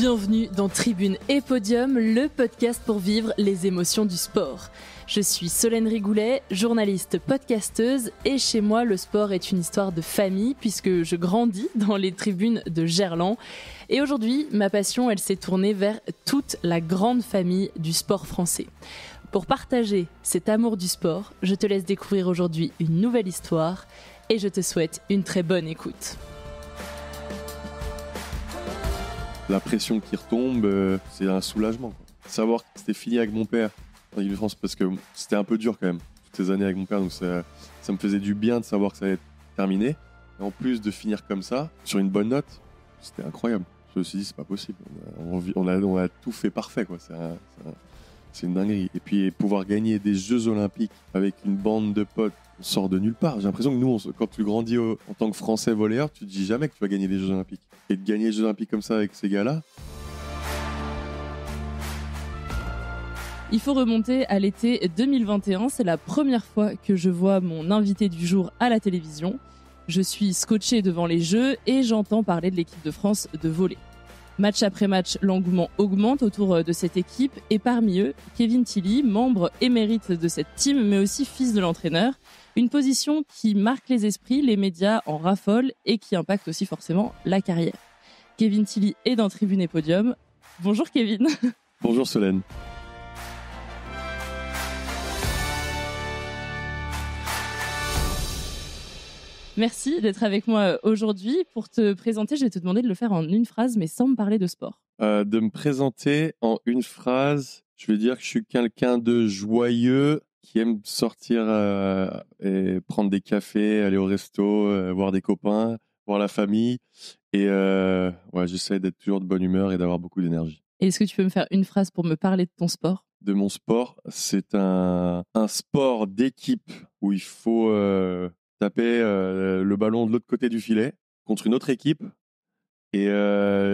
Bienvenue dans Tribune et Podium, le podcast pour vivre les émotions du sport. Je suis Solène Rigoulet, journaliste podcasteuse, et chez moi, le sport est une histoire de famille puisque je grandis dans les tribunes de Gerland. Et aujourd'hui, ma passion, elle s'est tournée vers toute la grande famille du sport français. Pour partager cet amour du sport, je te laisse découvrir aujourd'hui une nouvelle histoire et je te souhaite une très bonne écoute. La pression qui retombe, c'est un soulagement, quoi. Savoir que c'était fini avec mon père en Ile-de-France, parce que c'était un peu dur quand même, toutes ces années avec mon père, donc ça me faisait du bien de savoir que ça allait être terminé. Et en plus de finir comme ça, sur une bonne note, c'était incroyable. Je me suis dit, c'est pas possible. On a tout fait parfait, quoi. C'est une dinguerie. Et puis pouvoir gagner des Jeux Olympiques avec une bande de potes, on sort de nulle part. J'ai l'impression que nous, quand tu grandis en tant que Français volleyeur, tu te dis jamais que tu vas gagner des Jeux Olympiques. Et de gagner les Jeux Olympiques comme ça avec ces gars-là. Il faut remonter à l'été 2021. C'est la première fois que je vois mon invité du jour à la télévision. Je suis scotchée devant les Jeux et j'entends parler de l'équipe de France de volley. Match après match, l'engouement augmente autour de cette équipe et parmi eux, Kevin Tilly, membre émérite de cette team mais aussi fils de l'entraîneur. Une position qui marque les esprits, les médias en raffolent et qui impacte aussi forcément la carrière. Kevin Tilly est dans Tribune et Podium. Bonjour Kevin. Bonjour Solène. Merci d'être avec moi aujourd'hui. Pour te présenter, je vais te demander de le faire en une phrase, mais sans me parler de sport. De me présenter en une phrase, je vais dire que je suis quelqu'un de joyeux, qui aime sortir et prendre des cafés, aller au resto, voir des copains, voir la famille. Et j'essaie d'être toujours de bonne humeur et d'avoir beaucoup d'énergie. Et est-ce que tu peux me faire une phrase pour me parler de ton sport ? De mon sport, c'est un sport d'équipe où il faut taper le ballon de l'autre côté du filet contre une autre équipe. Et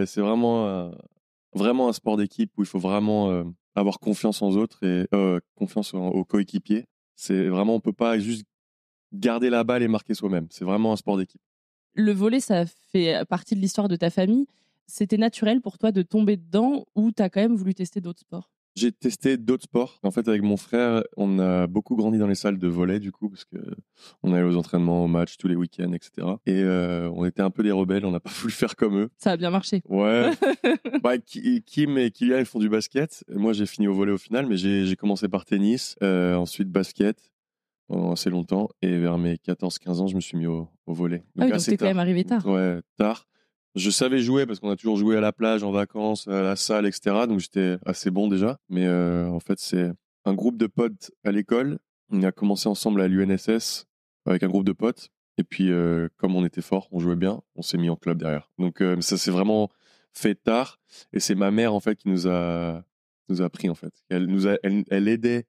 c'est vraiment un sport d'équipe où il faut vraiment avoir confiance en autres et confiance aux coéquipiers. C'est vraiment, on peut pas juste garder la balle et marquer soi-même. C'est vraiment un sport d'équipe. Le volley, ça fait partie de l'histoire de ta famille. C'était naturel pour toi de tomber dedans ou tu as quand même voulu tester d'autres sports ? J'ai testé d'autres sports. En fait, avec mon frère, on a beaucoup grandi dans les salles de volley, du coup, parce que on allait aux entraînements, aux matchs, tous les week-ends, etc. Et on était un peu des rebelles, on n'a pas voulu faire comme eux. Ça a bien marché. Ouais. Kim et Kylian, ils font du basket. Moi, j'ai fini au volley au final, mais j'ai commencé par tennis, ensuite basket pendant assez longtemps. Et vers mes 14-15 ans, je me suis mis au volley. Donc t'es quand même arrivé tard. Ouais, tard. Je savais jouer parce qu'on a toujours joué à la plage, en vacances, à la salle, etc. Donc j'étais assez bon déjà. Mais en fait, c'est un groupe de potes à l'école. On a commencé ensemble à l'UNSS avec un groupe de potes. Et puis, comme on était fort, on jouait bien, on s'est mis en club derrière. Donc ça s'est vraiment fait tard. Et c'est ma mère en fait qui nous a pris en fait. Elle aidait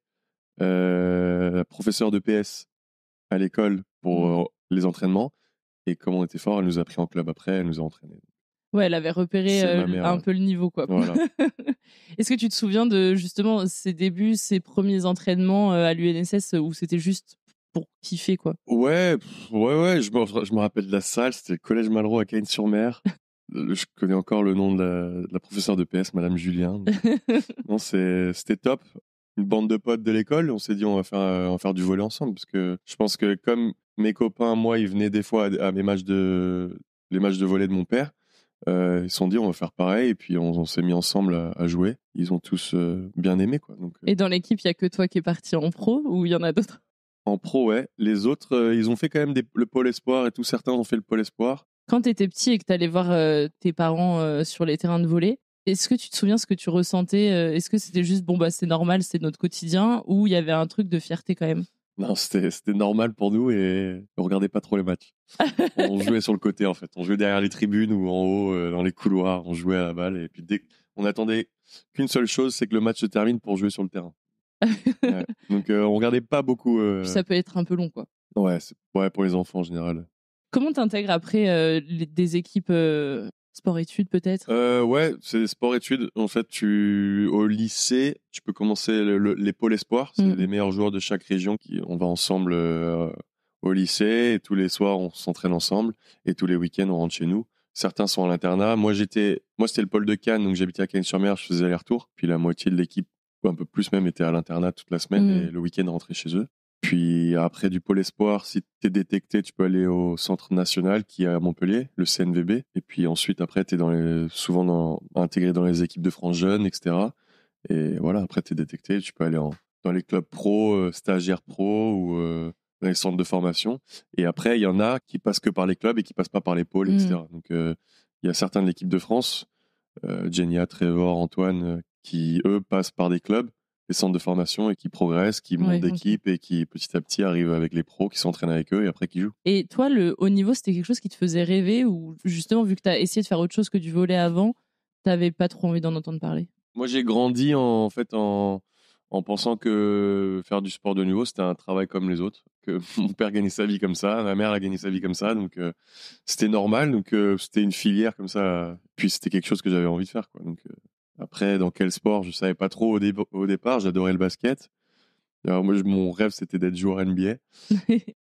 la professeure de PS à l'école pour les entraînements. Et comme on était fort, elle nous a pris en club après, elle nous a entraînés. Ouais, elle avait repéré un peu le niveau, quoi. Voilà. Est-ce que tu te souviens de justement ses débuts, ses premiers entraînements à l'UNSS où c'était juste pour kiffer, quoi ? Ouais. Je me rappelle de la salle, c'était le collège Malraux à Cagnes-sur-Mer. Je connais encore le nom de la professeure de PS, Madame Julien. Non, c'était top. Une bande de potes de l'école, on s'est dit on va faire du volley ensemble parce que je pense que comme mes copains, moi, ils venaient des fois à mes matchs les matchs de volley de mon père. Ils se sont dit on va faire pareil et puis on s'est mis ensemble à jouer. Ils ont tous bien aimé, quoi. Donc, Et dans l'équipe, il y a que toi qui es parti en pro ou il y en a d'autres ? En pro, ouais. Les autres, ils ont fait quand même le pôle espoir et tout. Certains ont fait le pôle espoir. Quand tu étais petit et que tu allais voir tes parents sur les terrains de volley, est-ce que tu te souviens ce que tu ressentais ? Est-ce que c'était juste c'est normal, c'est notre quotidien, ou il y avait un truc de fierté quand même ? Non, c'était normal pour nous et on regardait pas trop les matchs. On jouait sur le côté en fait. On jouait derrière les tribunes ou en haut dans les couloirs. On jouait à la balle et puis on attendait qu'une seule chose, c'est que le match se termine pour jouer sur le terrain. Ouais. Donc on regardait pas beaucoup. Ça peut être un peu long, quoi. Ouais, pour les enfants en général. Comment t'intègres après des équipes sport-études peut-être ? Ouais, c'est sport-études. En fait, au lycée, tu peux commencer les pôles espoirs. C'est les meilleurs joueurs de chaque région on va ensemble au lycée. Et tous les soirs, on s'entraîne ensemble. Et tous les week-ends, on rentre chez nous. Certains sont à l'internat. Moi, c'était le pôle de Cannes, donc j'habitais à Cannes-sur-Mer, je faisais aller-retour. Puis la moitié de l'équipe, ou un peu plus même, était à l'internat toute la semaine et le week-end rentrait chez eux. Puis après du pôle espoir, si tu es détecté, tu peux aller au centre national qui est à Montpellier, le CNVB. Et puis ensuite, après, tu es souvent intégré dans les équipes de France jeunes, etc. Et voilà, après, tu es détecté, tu peux aller dans les clubs pro, stagiaires pro ou dans les centres de formation. Et après, il y en a qui passent que par les clubs et qui passent pas par les pôles, etc. Donc, il y a certains de l'équipe de France, Genia, Trevor, Antoine, qui, eux, passent par des clubs, des centres de formation et qui progressent, qui montent d'équipe et qui, petit à petit, arrivent avec les pros, qui s'entraînent avec eux et après qui jouent. Et toi, le haut niveau, c'était quelque chose qui te faisait rêver ou justement, vu que tu as essayé de faire autre chose que du volley avant, t'avais pas trop envie d'en entendre parler? Moi, j'ai grandi en pensant que faire du sport de niveau, c'était un travail comme les autres. Que mon père gagnait sa vie comme ça, ma mère a gagné sa vie comme ça, donc c'était normal. Donc c'était une filière comme ça. Puis c'était quelque chose que j'avais envie de faire, quoi. Donc après, dans quel sport, je savais pas trop au départ. J'adorais le basket. Alors moi, mon rêve, c'était d'être joueur NBA.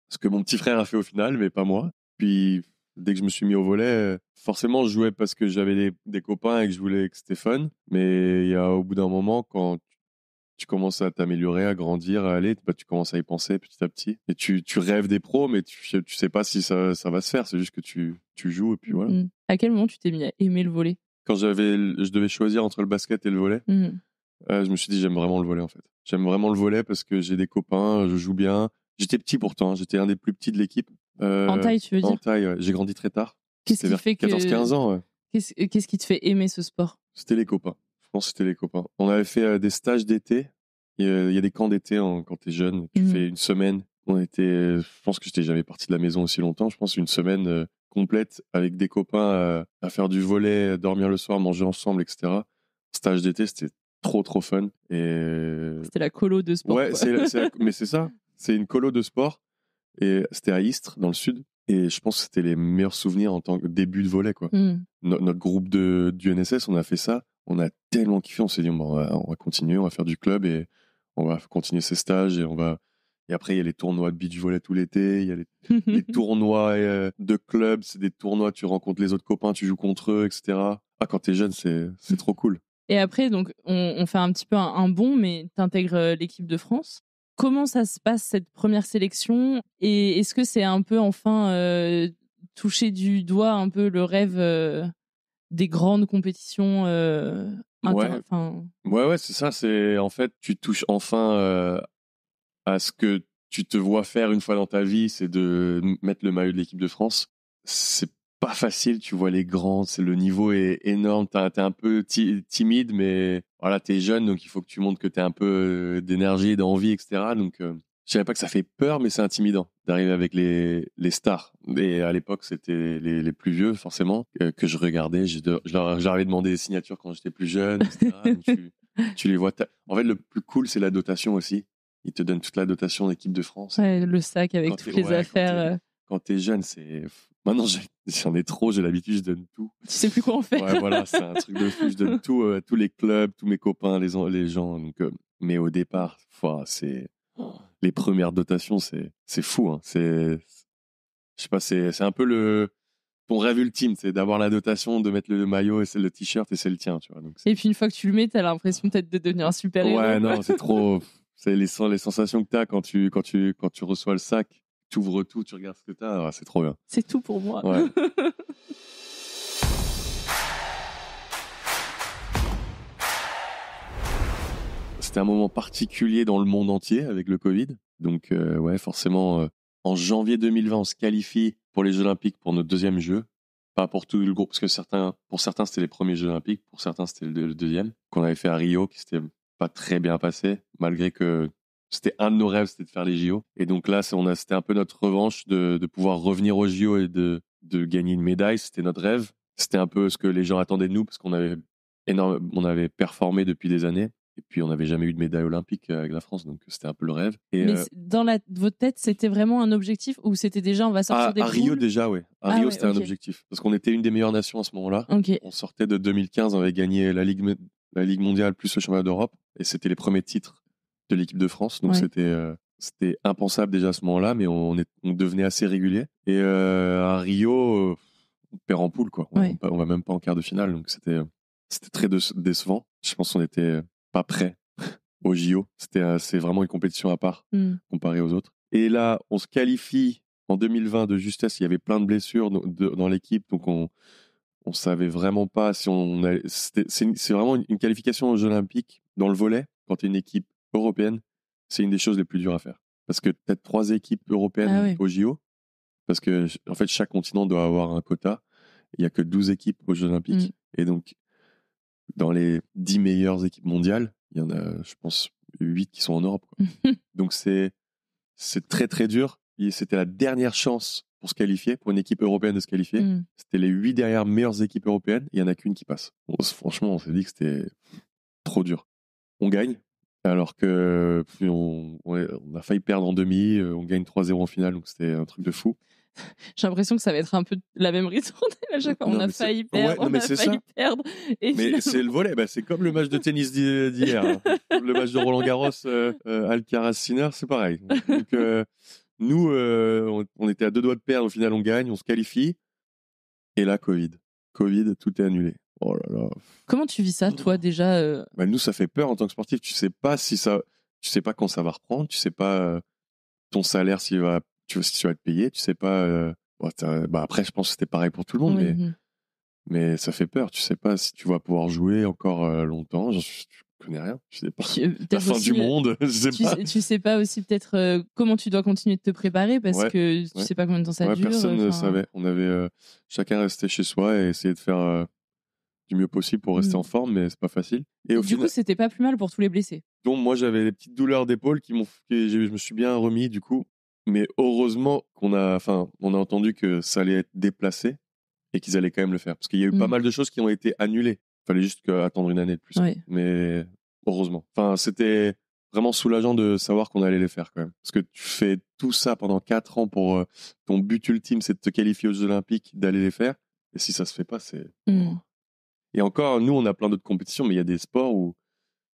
Ce que mon petit frère a fait au final, mais pas moi. Puis dès que je me suis mis au volley, forcément, je jouais parce que j'avais des copains et que je voulais que c'était fun. Mais il y a au bout d'un moment, quand tu commences à t'améliorer, à grandir, à aller, tu commences à y penser petit à petit. Et tu rêves des pros, mais tu sais pas si ça va se faire. C'est juste que tu joues et puis voilà. À quel moment tu t'es mis à aimer le volley? Quand je devais choisir entre le basket et le volley, je me suis dit j'aime vraiment le volley en fait. J'aime vraiment le volley parce que j'ai des copains, je joue bien. J'étais petit pourtant, j'étais un des plus petits de l'équipe. En taille, tu veux dire? En taille, ouais. J'ai grandi très tard. Qu'est-ce qui fait 14-15 ans, ouais. Qu'est-ce qui te fait aimer ce sport? C'était les copains. Je pense que c'était les copains. On avait fait des stages d'été. Il y a des camps d'été quand t'es jeune. Tu fais une semaine. Je pense que j'étais jamais parti de la maison aussi longtemps. Je pense une semaine complète avec des copains à faire du volley, dormir le soir, manger ensemble, etc. Stage d'été, c'était trop fun. Et c'était la colo de sport. Ouais, mais c'est ça. C'est une colo de sport. Et c'était à Istres, dans le sud. Et je pense que c'était les meilleurs souvenirs en tant que début de volley, quoi. Notre groupe du NSS, on a fait ça. On a tellement kiffé. On s'est dit, on va continuer, on va faire du club et on va continuer ces stages. Et après, il y a les tournois de beach volley tout l'été. Il y a les tournois de club. C'est des tournois, tu rencontres les autres copains, tu joues contre eux, etc. Ah, quand t'es jeune, c'est trop cool. Et après, donc, on fait un petit peu un bond, mais t'intègres l'équipe de France. Comment ça se passe, cette première sélection? Et est-ce que c'est un peu enfin toucher du doigt un peu le rêve des grandes compétitions Ouais, c'est ça. C'est en fait, tu touches enfin à ce que tu te vois faire une fois dans ta vie, c'est de mettre le maillot de l'équipe de France. C'est pas facile, tu vois les grands, le niveau est énorme, t'es un peu timide, mais voilà, t'es jeune, donc il faut que tu montres que t'as un peu d'énergie, d'envie, etc. Donc, je dirais pas que ça fait peur, mais c'est intimidant d'arriver avec les stars. Et à l'époque, c'était les plus vieux, forcément, que je regardais. J'avais demandé des signatures quand j'étais plus jeune, etc. Donc, tu les vois. En fait, le plus cool, c'est la dotation aussi. Ils te donnent toute la dotation d'équipe de France. Ouais, le sac avec toutes les affaires. Quand t'es jeune, c'est... Maintenant, j'en ai trop, j'ai l'habitude, je donne tout. Tu sais plus quoi en faire. Ouais, voilà, c'est un truc de fou. Je donne tout à tous les clubs, tous mes copains, les gens. Donc, mais au départ, les premières dotations, c'est fou. Hein. Je sais pas, c'est un peu ton rêve ultime, c'est d'avoir la dotation, de mettre le maillot et c'est le t-shirt et c'est le tien. Tu vois, donc et puis une fois que tu le mets, t'as l'impression peut-être de devenir un super-héros. Ouais, non, c'est trop... C'est les sensations que t'as quand tu reçois le sac. Tu ouvres tout, tu regardes ce que t'as, c'est trop bien. C'est tout pour moi. Ouais. C'était un moment particulier dans le monde entier avec le Covid. Donc, ouais, forcément, en janvier 2020, on se qualifie pour les Jeux Olympiques pour notre deuxième jeu. Pas pour tout le groupe, parce que pour certains, c'était les premiers Jeux Olympiques, pour certains, c'était le deuxième, qu'on avait fait à Rio, qui s'était pas très bien passé, malgré que c'était un de nos rêves, c'était de faire les JO. Et donc là, c'était un peu notre revanche de pouvoir revenir aux JO et de gagner une médaille. C'était notre rêve. C'était un peu ce que les gens attendaient de nous parce qu'on avait on avait performé depuis des années. Et puis, on n'avait jamais eu de médaille olympique avec la France. Donc, c'était un peu le rêve. Et, mais dans votre tête, c'était vraiment un objectif ou c'était déjà on va sortir des poules? À Rio, déjà, oui. À Rio, c'était un objectif. Parce qu'on était une des meilleures nations à ce moment-là. Okay. On sortait de 2015, on avait gagné la Ligue mondiale plus le championnat d'Europe. Et c'était les premiers titres de l'équipe de France. Donc, c'était impensable déjà à ce moment-là, mais on devenait assez régulier. Et à Rio, on perd en poule, quoi. On va même pas en quart de finale, donc c'était très décevant. Je pense qu'on n'était pas prêt au JO. C'est vraiment une compétition à part comparée aux autres. Et là, on se qualifie en 2020 de justesse. Il y avait plein de blessures dans l'équipe, donc on savait vraiment pas si c'est vraiment une qualification aux Jeux Olympiques dans le volley. Quand tu es une équipe européenne, c'est une des choses les plus dures à faire. Parce que peut-être 3 équipes européennes au JO, parce que en fait, chaque continent doit avoir un quota. Il y a que 12 équipes aux Jeux Olympiques. Et donc, dans les 10 meilleures équipes mondiales, il y en a, je pense, 8 qui sont en Europe, quoi. Donc, c'est très, très dur. Et c'était la dernière chance pour se qualifier, pour une équipe européenne de se qualifier. C'était les 8 dernières meilleures équipes européennes. Il n'y en a qu'une qui passe. Bon, franchement, on s'est dit que c'était trop dur. On gagne, alors que on a failli perdre en demi. On gagne 3-0 en finale, donc c'était un truc de fou. J'ai l'impression que ça va être un peu la même ritournelle à chaque fois. On a failli perdre, on a failli perdre. Et mais finalement... c'est le volley, c'est comme le match de tennis d'hier. Hein. Le match de Roland Garros, Alcaraz-Sinner, c'est pareil. Donc, nous, on était à 2 doigts de perdre. Au final, on gagne, on se qualifie. Et là, Covid, tout est annulé. Oh là là. Comment tu vis ça, toi, déjà Nous, ça fait peur en tant que sportif. Tu sais pas quand ça va reprendre. Tu sais pas ton salaire si tu vas être payé. Tu sais pas. Après, je pense que c'était pareil pour tout le monde, mais ça fait peur. Tu sais pas si tu vas pouvoir jouer encore longtemps. Je connais rien. Je sais pas. La fin du monde. Tu sais pas aussi peut-être comment tu dois continuer de te préparer parce que tu sais pas combien de temps ça dure. Personne ne savait. On avait chacun resté chez soi et essayé de faire du mieux possible pour rester en forme, mais c'est pas facile. Et du coup, c'était pas plus mal pour tous les blessés. Donc moi, j'avais des petites douleurs d'épaule je me suis bien remis du coup. Mais heureusement on a entendu que ça allait être déplacé et qu'ils allaient quand même le faire. Parce qu'il y a eu pas mal de choses qui ont été annulées. Il fallait juste attendre une année de plus. Mais heureusement. C'était vraiment soulageant de savoir qu'on allait les faire quand même. Parce que tu fais tout ça pendant 4 ans pour ton but ultime, c'est de te qualifier aux Jeux Olympiques, d'aller les faire. Et si ça se fait pas, c'est... Et encore, nous, on a plein d'autres compétitions, mais il y a des sports où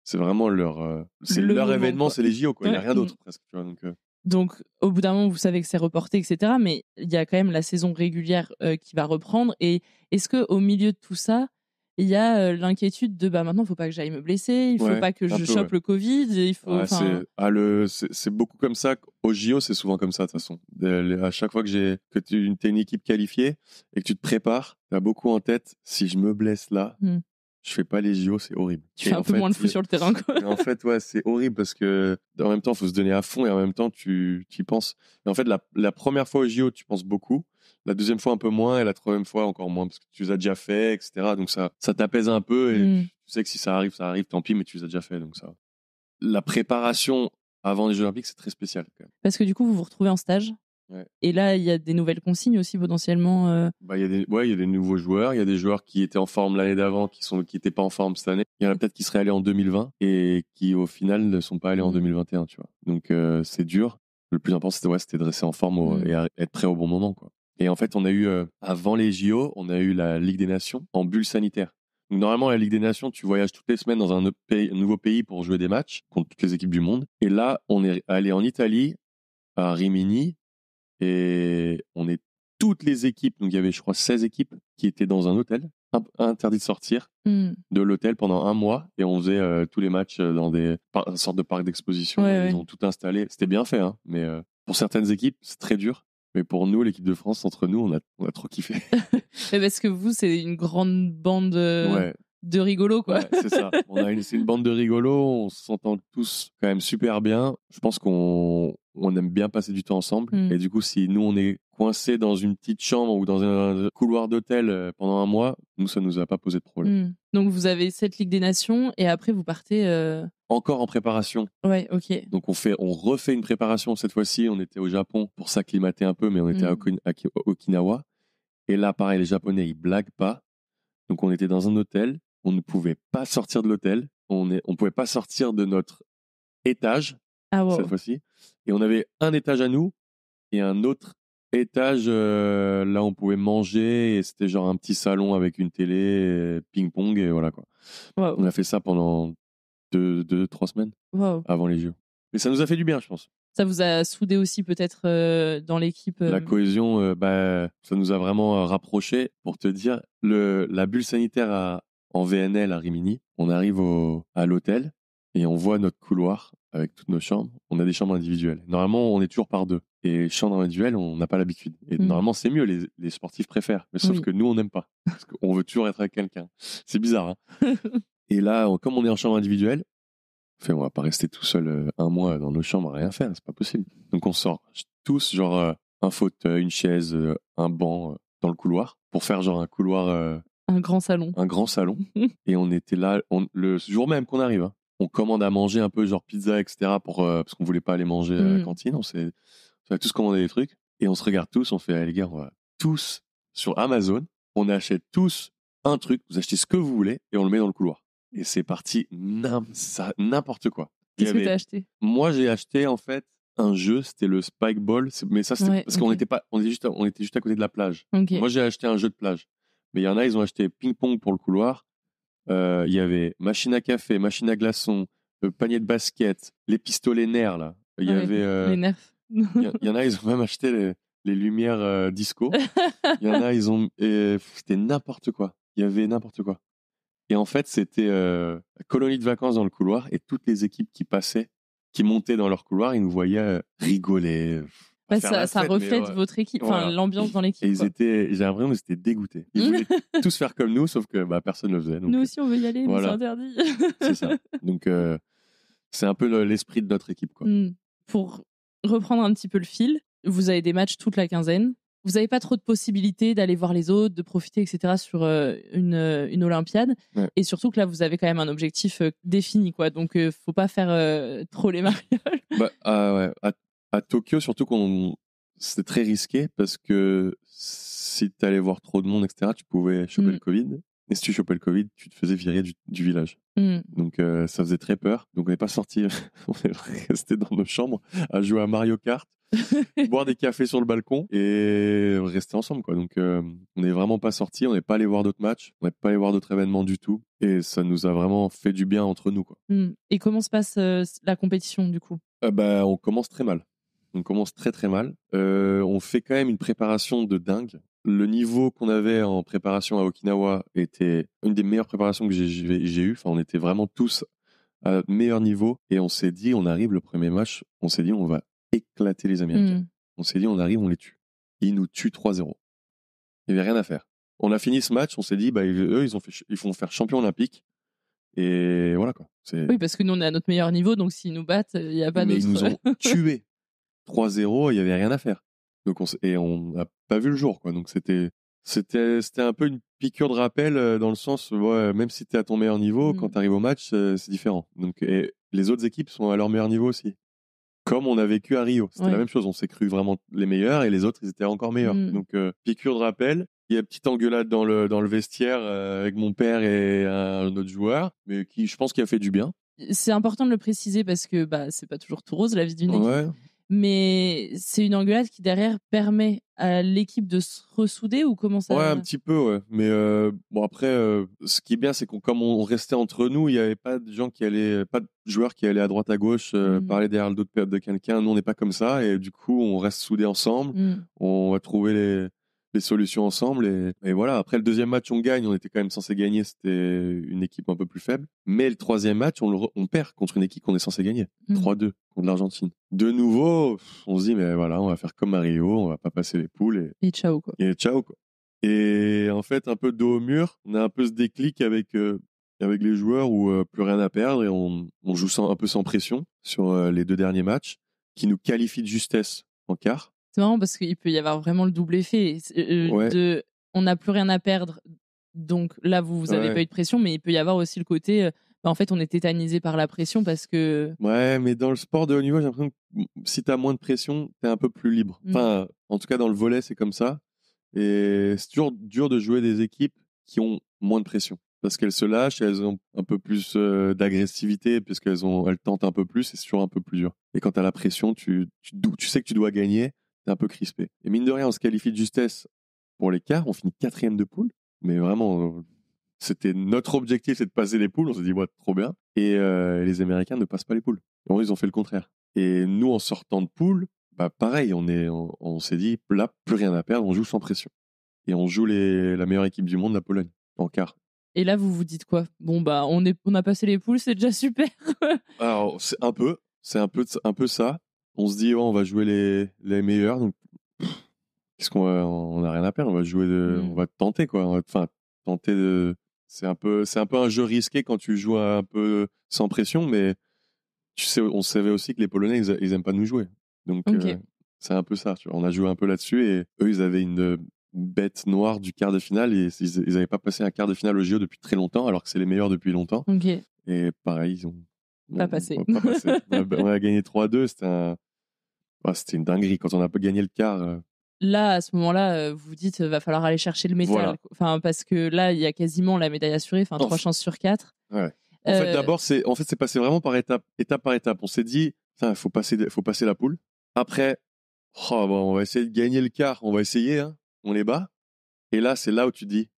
c'est vraiment leur événement, c'est les JO, quoi. Il n'y a rien d'autre presque. Tu vois, donc, au bout d'un moment, vous savez que c'est reporté, etc. Mais il y a quand même la saison régulière qui va reprendre. Et est-ce qu'au milieu de tout ça, il y a l'inquiétude de maintenant, il ne faut pas que j'aille me blesser, il ne faut pas que je chope le Covid. Il faut, c'est beaucoup comme ça. Au JO, c'est souvent comme ça, de toute façon. À chaque fois que tu es une équipe qualifiée et que tu te prépares, tu as beaucoup en tête, si je me blesse là, je fais pas les JO, c'est horrible. Tu fais un peu moins le fou sur le terrain, quoi. En fait, c'est horrible parce que en même temps, il faut se donner à fond et en même temps, tu y penses. Et en fait, la première fois au JO, tu penses beaucoup. La deuxième fois, un peu moins. Et la troisième fois, encore moins parce que tu les as déjà fait, etc. Donc, ça t'apaise un peu. Et tu sais que si ça arrive, tant pis, mais tu les as déjà fait. Donc, ça. La préparation avant les Jeux Olympiques, c'est très spécial, quand même. Parce que du coup, vous vous retrouvez en stage. Et là, il y a des nouvelles consignes aussi potentiellement. Il y a des nouveaux joueurs. Il y a des joueurs qui étaient en forme l'année d'avant, qui n'étaient pas en forme cette année. Il y en a peut-être qui seraient allés en 2020 et qui, au final, ne sont pas allés en 2021. Tu vois. Donc, c'est dur. Le plus important, c'était de rester en forme et être prêt au bon moment, quoi. Et en fait, on a eu, avant les JO, on a eu la Ligue des Nations en bulle sanitaire. Donc, normalement, la Ligue des Nations, tu voyages toutes les semaines dans un nouveau pays pour jouer des matchs contre toutes les équipes du monde. Et là, on est allé en Italie, à Rimini. Et on est toutes les équipes, donc il y avait, je crois, 16 équipes qui étaient dans un hôtel, interdit de sortir de l'hôtel pendant 1 mois. Et on faisait tous les matchs dans une sorte de parc d'exposition. Ils ont tout installé. C'était bien fait, hein, mais pour certaines équipes, c'est très dur. Mais pour nous, l'équipe de France, entre nous, on a trop kiffé. Parce que vous, c'est une grande bande de rigolos, quoi. C'est ça. C'est une bande de rigolos. On s'entend tous quand même super bien. Je pense qu'on aime bien passer du temps ensemble. Et du coup, si nous, on est coincés dans une petite chambre ou dans un couloir d'hôtel pendant 1 mois, nous, ça nous a pas posé de problème. Donc, vous avez cette Ligue des Nations et après, vous partez... Encore en préparation. Ouais, ok. Donc, on refait une préparation cette fois-ci. On était au Japon pour s'acclimater un peu, mais on était à Okinawa. Et là, pareil, les Japonais, ils blaguent pas. Donc, on était dans un hôtel. On ne pouvait pas sortir de l'hôtel. On ne pouvait pas sortir de notre étage cette fois-ci. Et on avait un étage à nous et un autre étage là où on pouvait manger. Et c'était genre un petit salon avec une télé, ping-pong et voilà, quoi. On a fait ça pendant 2-3 semaines avant les Jeux. Mais ça nous a fait du bien, je pense. Ça vous a soudé aussi peut-être dans l'équipe La cohésion, ça nous a vraiment rapprochés. Pour te dire, la bulle sanitaire en VNL à Rimini, on arrive à l'hôtel et on voit notre couloir avec toutes nos chambres. On a des chambres individuelles. Normalement, on est toujours par 2. Et chambres individuelles, on n'a pas l'habitude. Et normalement, c'est mieux, les sportifs préfèrent. Mais sauf que nous, on n'aime pas. Parce qu'on veut toujours être avec quelqu'un. C'est bizarre, hein. Et là, comme on est en chambre individuelle, on va pas rester tout seul un mois dans nos chambres à rien faire, c'est pas possible. Donc on sort tous, genre un fauteuil, une chaise, un banc dans le couloir, pour faire genre un couloir... un grand salon. Un grand salon. Et on était là, le jour même qu'on arrive, hein, on commande à manger un peu genre pizza, etc. Parce qu'on voulait pas aller manger à la cantine, on a tous commandé des trucs, et on se regarde tous, on fait, allez les gars, on va tous sur Amazon, on achète tous un truc, vous achetez ce que vous voulez, et on le met dans le couloir. Et c'est parti, n'importe quoi. Qu'est-ce que t'as acheté ? Moi, j'ai acheté en fait un jeu, c'était le Spike Ball, mais ça c'était parce qu'on était juste à côté de la plage. Okay. Moi, j'ai acheté un jeu de plage. Mais il y en a, ils ont acheté ping-pong pour le couloir. Il y avait machine à café, machine à glaçons, panier de basket, les pistolets nerfs là. Il y avait les nerfs. Il y en a, ils ont même acheté les lumières disco. Il y en a, c'était n'importe quoi. Il y avait n'importe quoi. Et en fait, c'était colonie de vacances dans le couloir, et toutes les équipes qui passaient, qui montaient dans leur couloir, ils nous voyaient rigoler. Ça reflète votre équipe, enfin l'ambiance dans l'équipe. Et j'ai l'impression qu'ils étaient dégoûtés. Ils voulaient tous faire comme nous, sauf que personne ne le faisait. Donc, nous aussi, on veut y aller, mais c'est interdit. C'est ça. Donc, c'est un peu l'esprit de notre équipe, quoi. Pour reprendre un petit peu le fil, vous avez des matchs toute la quinzaine. Vous n'avez pas trop de possibilités d'aller voir les autres, de profiter, etc. sur une Olympiade. Ouais. Et surtout que là, vous avez quand même un objectif défini, quoi. Donc, faut pas faire trop les marioles. À Tokyo, surtout c'était très risqué parce que si tu allais voir trop de monde, etc., tu pouvais choper le Covid. Et si tu chopais le Covid, tu te faisais virer du village. Donc, ça faisait très peur. Donc, on n'est pas sortis. On est restés dans nos chambres à jouer à Mario Kart, boire des cafés sur le balcon et rester ensemble, quoi. Donc, on n'est vraiment pas sortis. On n'est pas allé voir d'autres matchs. On n'est pas allé voir d'autres événements du tout. Et ça nous a vraiment fait du bien entre nous, quoi. Et comment se passe la compétition, du coup ? On commence très mal. On commence très très mal. On fait quand même une préparation de dingue. Le niveau qu'on avait en préparation à Okinawa était une des meilleures préparations que j'ai eues. Enfin, on était vraiment tous à meilleur niveau. Et on s'est dit, on arrive le premier match, on s'est dit, on va éclater les Américains. On s'est dit, on arrive, on les tue. Ils nous tuent 3-0. Il n'y avait rien à faire. On a fini ce match, on s'est dit, eux, ils vont faire champion olympique. Et voilà, quoi. Oui, parce que nous, on est à notre meilleur niveau, donc s'ils nous battent, il n'y a pas d'autre. Mais ils nous ont tués. 3-0, il n'y avait rien à faire. Donc on n'a pas vu le jour, quoi. Donc c'était un peu une piqûre de rappel dans le sens, même si tu es à ton meilleur niveau, quand tu arrives au match, c'est différent. Donc, et les autres équipes sont à leur meilleur niveau aussi. Comme on a vécu à Rio. C'était la même chose. On s'est cru vraiment les meilleurs et les autres, ils étaient encore meilleurs. Donc, piqûre de rappel. Il y a une petite engueulade dans le vestiaire avec mon père et un autre joueur, mais je pense qu'il a fait du bien. C'est important de le préciser parce que c'est pas toujours tout rose la vie d'une équipe. Ouais. Mais c'est une engueulade qui derrière permet à l'équipe de se ressouder ou comment ça ? Ouais, un petit peu, ouais. Mais après, ce qui est bien, c'est comme on restait entre nous, il n'y avait pas de gens pas de joueurs qui allaient à droite à gauche parler derrière le dos de quelqu'un. Nous, on n'est pas comme ça, et du coup, on reste soudés ensemble. On va trouver les solutions ensemble, et voilà. Après le deuxième match, on gagne. On était quand même censé gagner. C'était une équipe un peu plus faible. Mais le troisième match, on perd contre une équipe qu'on est censé gagner. 3-2 contre l'Argentine. De nouveau, on se dit, mais voilà, on va faire comme Mario, on va pas passer les poules. Et ciao, quoi. Et en fait, un peu dos au mur, on a un peu ce déclic avec les joueurs où plus rien à perdre, et on joue un peu sans pression sur les 2 derniers matchs, qui nous qualifient de justesse en quart. C'est marrant parce qu'il peut y avoir vraiment le double effet. On n'a plus rien à perdre, donc là, vous n'avez pas eu de pression, mais il peut y avoir aussi le côté... en fait, on est tétanisé par la pression parce que... Ouais, mais dans le sport de haut niveau, j'ai l'impression que si tu as moins de pression, tu es un peu plus libre. Enfin, en tout cas, dans le volley, c'est comme ça. Et c'est toujours dur de jouer des équipes qui ont moins de pression. Parce qu'elles se lâchent, elles ont un peu plus d'agressivité, puisqu'elles tentent un peu plus, et c'est toujours un peu plus dur. Et quand tu as la pression, tu sais que tu dois gagner, tu es un peu crispé. Et mine de rien, on se qualifie de justesse pour les quarts, on finit 4e de poule. Mais vraiment, C'était notre objectif, c'est de passer les poules. On s'est dit, ouais, trop bien. Et les Américains ne passent pas les poules. Et ils ont fait le contraire. Et nous, en sortant de poule, bah pareil, on s'est dit, là, plus rien à perdre, on joue sans pression. Et on joue la meilleure équipe du monde, la Pologne, en quart. Et là, vous vous dites quoi? Bon, bah, on a passé les poules, c'est déjà super. Alors, c'est un peu ça. On se dit, on va jouer les meilleurs. Donc, qu'est-ce on a rien à perdre. On va jouer on va tenter, quoi. Enfin, tenter de. C'est un peu un jeu risqué quand tu joues un peu sans pression, mais tu sais, on savait aussi que les Polonais, ils aiment pas nous jouer. Donc, c'est un peu ça. Tu vois. On a joué un peu là-dessus et eux, ils avaient une bête noire du quart de finale et ils n'avaient pas passé un quart de finale au JO depuis très longtemps, alors que c'est les meilleurs depuis longtemps. Et pareil, ils ont pas passé. On a gagné 3-2. C'était une dinguerie quand on a pas gagné le quart. Là, à ce moment-là, vous vous dites, va falloir aller chercher le métal. Voilà. Enfin, parce que là, il y a quasiment la médaille assurée. Enfin, 3 chances sur 4. Ouais. En fait, d'abord, c'est passé vraiment par étape par étape. On s'est dit, il faut passer la poule. Après, on va essayer de gagner le quart. On va essayer, hein. On les bat. Et là, c'est là où tu te dis,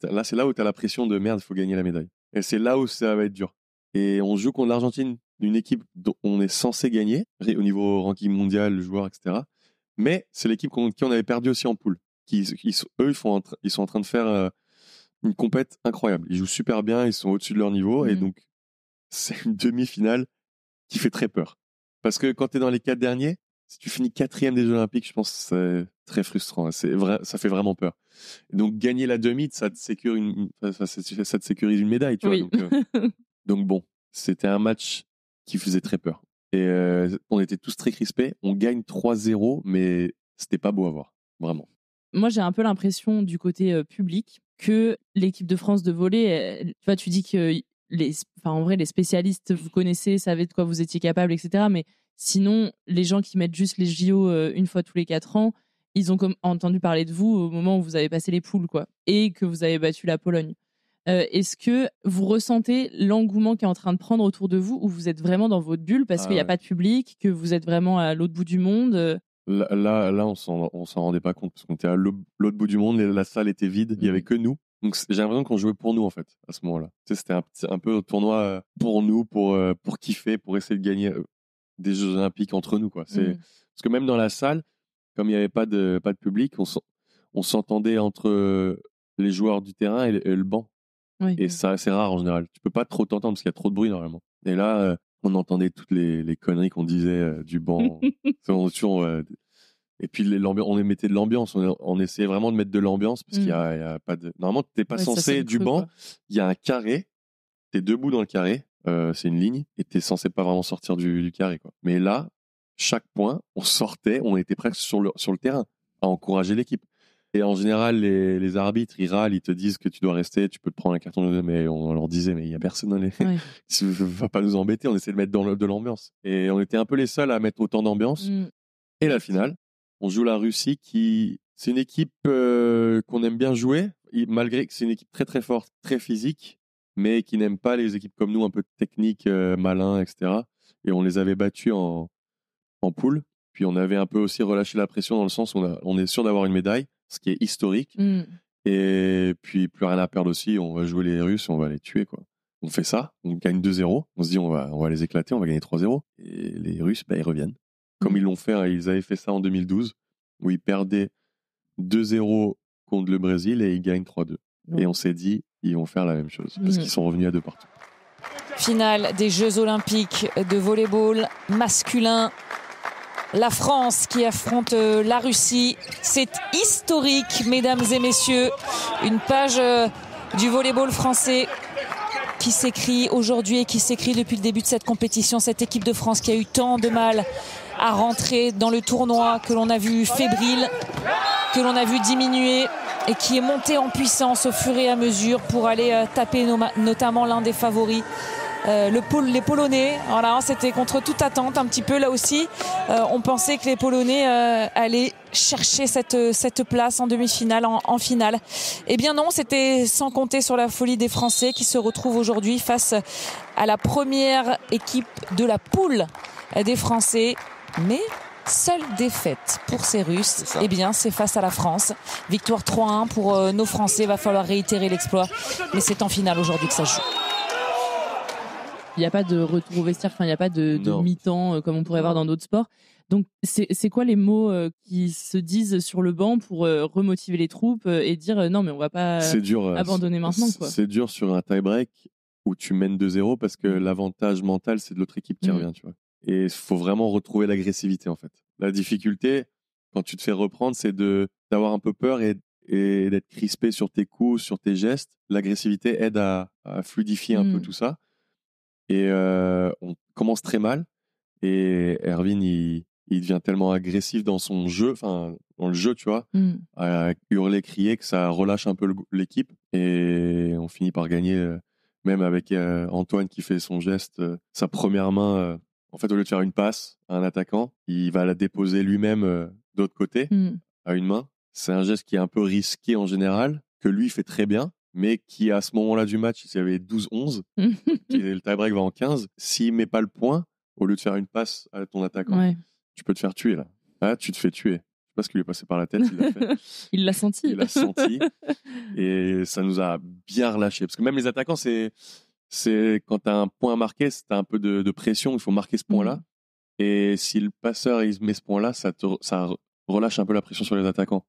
là, c'est là où tu as la pression de merde, il faut gagner la médaille. Et c'est là où ça va être dur. Et on joue contre l'Argentine, une équipe dont on est censé gagner au niveau ranking mondial, joueurs, etc. Mais c'est l'équipe contre qui on avait perdu aussi en poule. Ils sont en train de faire une compète incroyable. Ils jouent super bien, ils sont au-dessus de leur niveau. Et donc, c'est une demi-finale qui fait très peur. Parce que quand tu es dans les 4 derniers, si tu finis 4e des Jeux Olympiques, je pense que c'est très frustrant. Ça fait vraiment peur. Et donc, gagner la demi, ça te sécurise une médaille. Tu vois, donc bon, c'était un match qui faisait très peur. Et on était tous très crispés. On gagne 3-0, mais c'était pas beau à voir. Vraiment. Moi, j'ai un peu l'impression du côté public que l'équipe de France de volley, tu vois, tu dis que en vrai, les spécialistes, vous connaissez, savez de quoi vous étiez capable, etc. Mais sinon, les gens qui mettent juste les JO une fois tous les 4 ans, ils ont entendu parler de vous au moment où vous avez passé les poules, quoi, et que vous avez battu la Pologne. Est-ce que vous ressentez l'engouement qui est en train de prendre autour de vous, ou vous êtes vraiment dans votre bulle parce qu'il n'y a pas de public, que vous êtes vraiment à l'autre bout du monde? Là, on s'en rendait pas compte parce qu'on était à l'autre bout du monde, et la salle était vide, il y avait que nous. Donc j'ai l'impression qu'on jouait pour nous en fait à ce moment-là. Tu sais, c'était un peu un tournoi pour nous, pour kiffer, pour essayer de gagner des Jeux Olympiques entre nous, quoi. Parce que même dans la salle, comme il n'y avait pas de public, on s'entendait entre les joueurs du terrain et le banc. Et ça, c'est rare en général. Tu peux pas trop t'entendre parce qu'il y a trop de bruit normalement. Et là, on entendait toutes les conneries qu'on disait du banc. Et puis on émettait de l'ambiance. On essayait vraiment de mettre de l'ambiance parce qu'il y a pas de. Normalement, t'es pas censé du banc. Il y a un carré. T'es debout dans le carré. C'est une ligne et t'es censé pas vraiment sortir du carré, quoi. Mais là, chaque point, on sortait, on était presque sur le terrain à encourager l'équipe. Et en général, les arbitres, ils râlent, ils te disent que tu dois rester, tu peux te prendre un carton jaune, mais on leur disait, mais il n'y a personne dans les. Tu vas pas nous embêter, on essaie de mettre de l'ambiance. Et on était un peu les seuls à mettre autant d'ambiance. Et la finale, on joue la Russie, c'est une équipe qu'on aime bien jouer, malgré que c'est une équipe très très forte, très physique, mais qui n'aime pas les équipes comme nous, un peu techniques, malins, etc. Et on les avait battus en poule. Puis on avait un peu aussi relâché la pression dans le sens où on est sûr d'avoir une médaille, ce qui est historique. Et puis plus rien à perdre aussi, on va jouer les Russes, on va les tuer, quoi. On fait ça, on gagne 2-0, on se dit on va les éclater, on va gagner 3-0. Et les Russes, ils reviennent. Comme ils l'ont fait, hein, ils avaient fait ça en 2012, où ils perdaient 2-0 contre le Brésil et ils gagnent 3-2. Et on s'est dit, ils vont faire la même chose, parce qu'ils sont revenus à 2 partout. Finale des Jeux Olympiques de volleyball masculin. La France qui affronte la Russie. C'est historique, mesdames et messieurs. Une page du volleyball français qui s'écrit aujourd'hui et qui s'écrit depuis le début de cette compétition. Cette équipe de France qui a eu tant de mal à rentrer dans le tournoi, que l'on a vu fébrile, que l'on a vu diminuer et qui est montée en puissance au fur et à mesure pour aller taper notamment l'un des favoris. Les Polonais, voilà, c'était contre toute attente un petit peu là aussi. On pensait que les Polonais allaient chercher cette place en demi-finale, en finale. Eh bien non, c'était sans compter sur la folie des Français qui se retrouvent aujourd'hui face à la première équipe de la poule des Français. Mais Seule défaite pour ces Russes, eh bien, c'est face à la France. Victoire 3-1 pour nos Français. Va falloir réitérer l'exploit. Mais c'est en finale aujourd'hui que ça se joue. Il n'y a pas de retour au vestiaire, il n'y a pas de mi-temps comme on pourrait voir dans d'autres sports. Donc, c'est quoi les mots qui se disent sur le banc pour remotiver les troupes et dire non, mais on ne va pas abandonner maintenant, quoi. C'est dur sur un tie-break où tu mènes 2-0 parce que l'avantage mental, c'est de l'autre équipe qui revient, tu vois. Et il faut vraiment retrouver l'agressivité, en fait. La difficulté, quand tu te fais reprendre, c'est d'avoir un peu peur et d'être crispé sur tes coups, sur tes gestes. L'agressivité aide à fluidifier un peu tout ça. Et on commence très mal. Et Erwin, il devient tellement agressif dans son jeu, enfin, dans le jeu, tu vois, à hurler, crier, que ça relâche un peu l'équipe. Et on finit par gagner, même avec Antoine qui fait son geste, sa première main. En fait, au lieu de faire une passe à un attaquant, il va la déposer lui-même de l'autre côté, à une main. C'est un geste qui est un peu risqué en général, que lui fait très bien, mais qui, à ce moment-là du match, s'il y avait 12-11, le tie-break va en 15, s'il ne met pas le point, au lieu de faire une passe à ton attaquant, tu peux te faire tuer, là. Là, tu te fais tuer. Je ne sais pas ce qui lui est passé par la tête, il l'a fait. Il l'a senti. Il l'a senti. Et ça nous a bien relâchés. Parce que même les attaquants, c'est quand tu as un point marqué, tu as un peu de pression, il faut marquer ce point-là. Et si le passeur il met ce point-là, ça relâche un peu la pression sur les attaquants.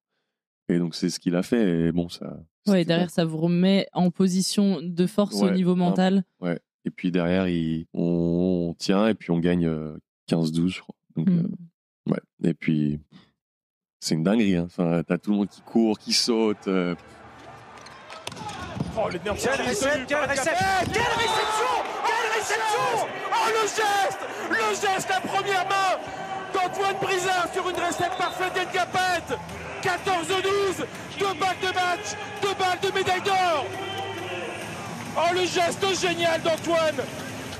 Et donc, c'est ce qu'il a fait. Et bon, ça. Ouais, derrière, ça vous remet en position de force au niveau mental. Ouais. Et puis derrière, on tient et puis on gagne 15-12, je crois. Donc, ouais. Et puis, c'est une dinguerie. Hein. Enfin, t'as tout le monde qui court, qui saute. Oh, le nerf. Quelle réception! Oh, le geste, la première main d'Antoine Brizard sur une recette parfaite d'Edgapet. 14-12, 2 balles de match, 2 balles de médaille d'or. Oh, le geste génial d'Antoine.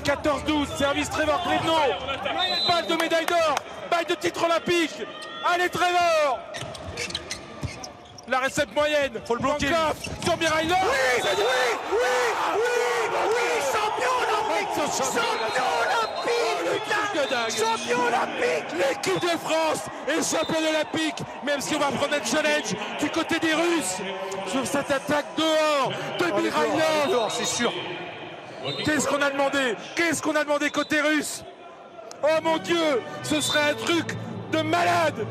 14-12, service Trevor Clévenot. Balle de médaille d'or, balle de titre olympique. Allez Trevor. La récepte moyenne, faut le bloquer sur Mirailor. Oui, champion olympique, champion olympique. L'équipe de France est championne olympique, même si on va prendre un challenge du côté des Russes sur cette attaque dehors de Mirailor. C'est sûr. Qu'est-ce qu'on a demandé côté russe? Oh mon Dieu, ce serait un truc de malade.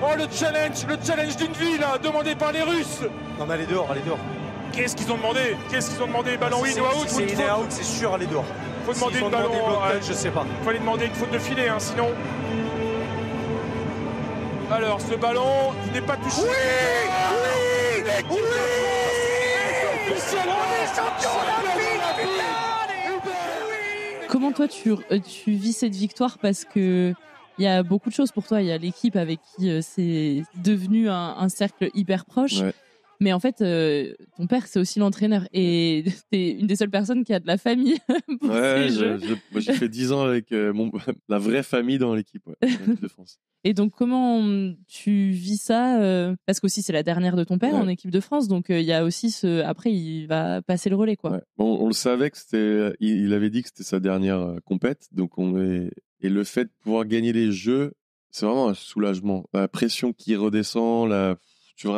Oh, le challenge d'une vie, là, demandé par les Russes. Non, mais allez dehors. Qu'est-ce qu'ils ont demandé? Ballon in ou out? C'est in et out, c'est sûr, allez dehors. Faut demander une ballon. Je sais pas. Faut aller demander une faute de filet, hein, sinon. Alors, ce ballon, il n'est pas touché. Oui, officiellement, les champions olympiques. Comment toi, tu vis cette victoire? Parce que il y a beaucoup de choses pour toi. Il y a l'équipe avec qui c'est devenu un cercle hyper proche. Ouais. Mais en fait, ton père, c'est aussi l'entraîneur. Et t'es une des seules personnes qui a de la famille pour ces jeux. J'ai fait 10 ans avec la vraie famille dans l'équipe de France. Et donc, comment tu vis ça parce qu'aussi, c'est la dernière de ton père en équipe de France. Donc, il y a aussi Après, il va passer le relais, quoi. Ouais. Bon, on le savait que c'était... Il avait dit que c'était sa dernière compète. Donc, Et le fait de pouvoir gagner les jeux, c'est vraiment un soulagement. La pression qui redescend, tu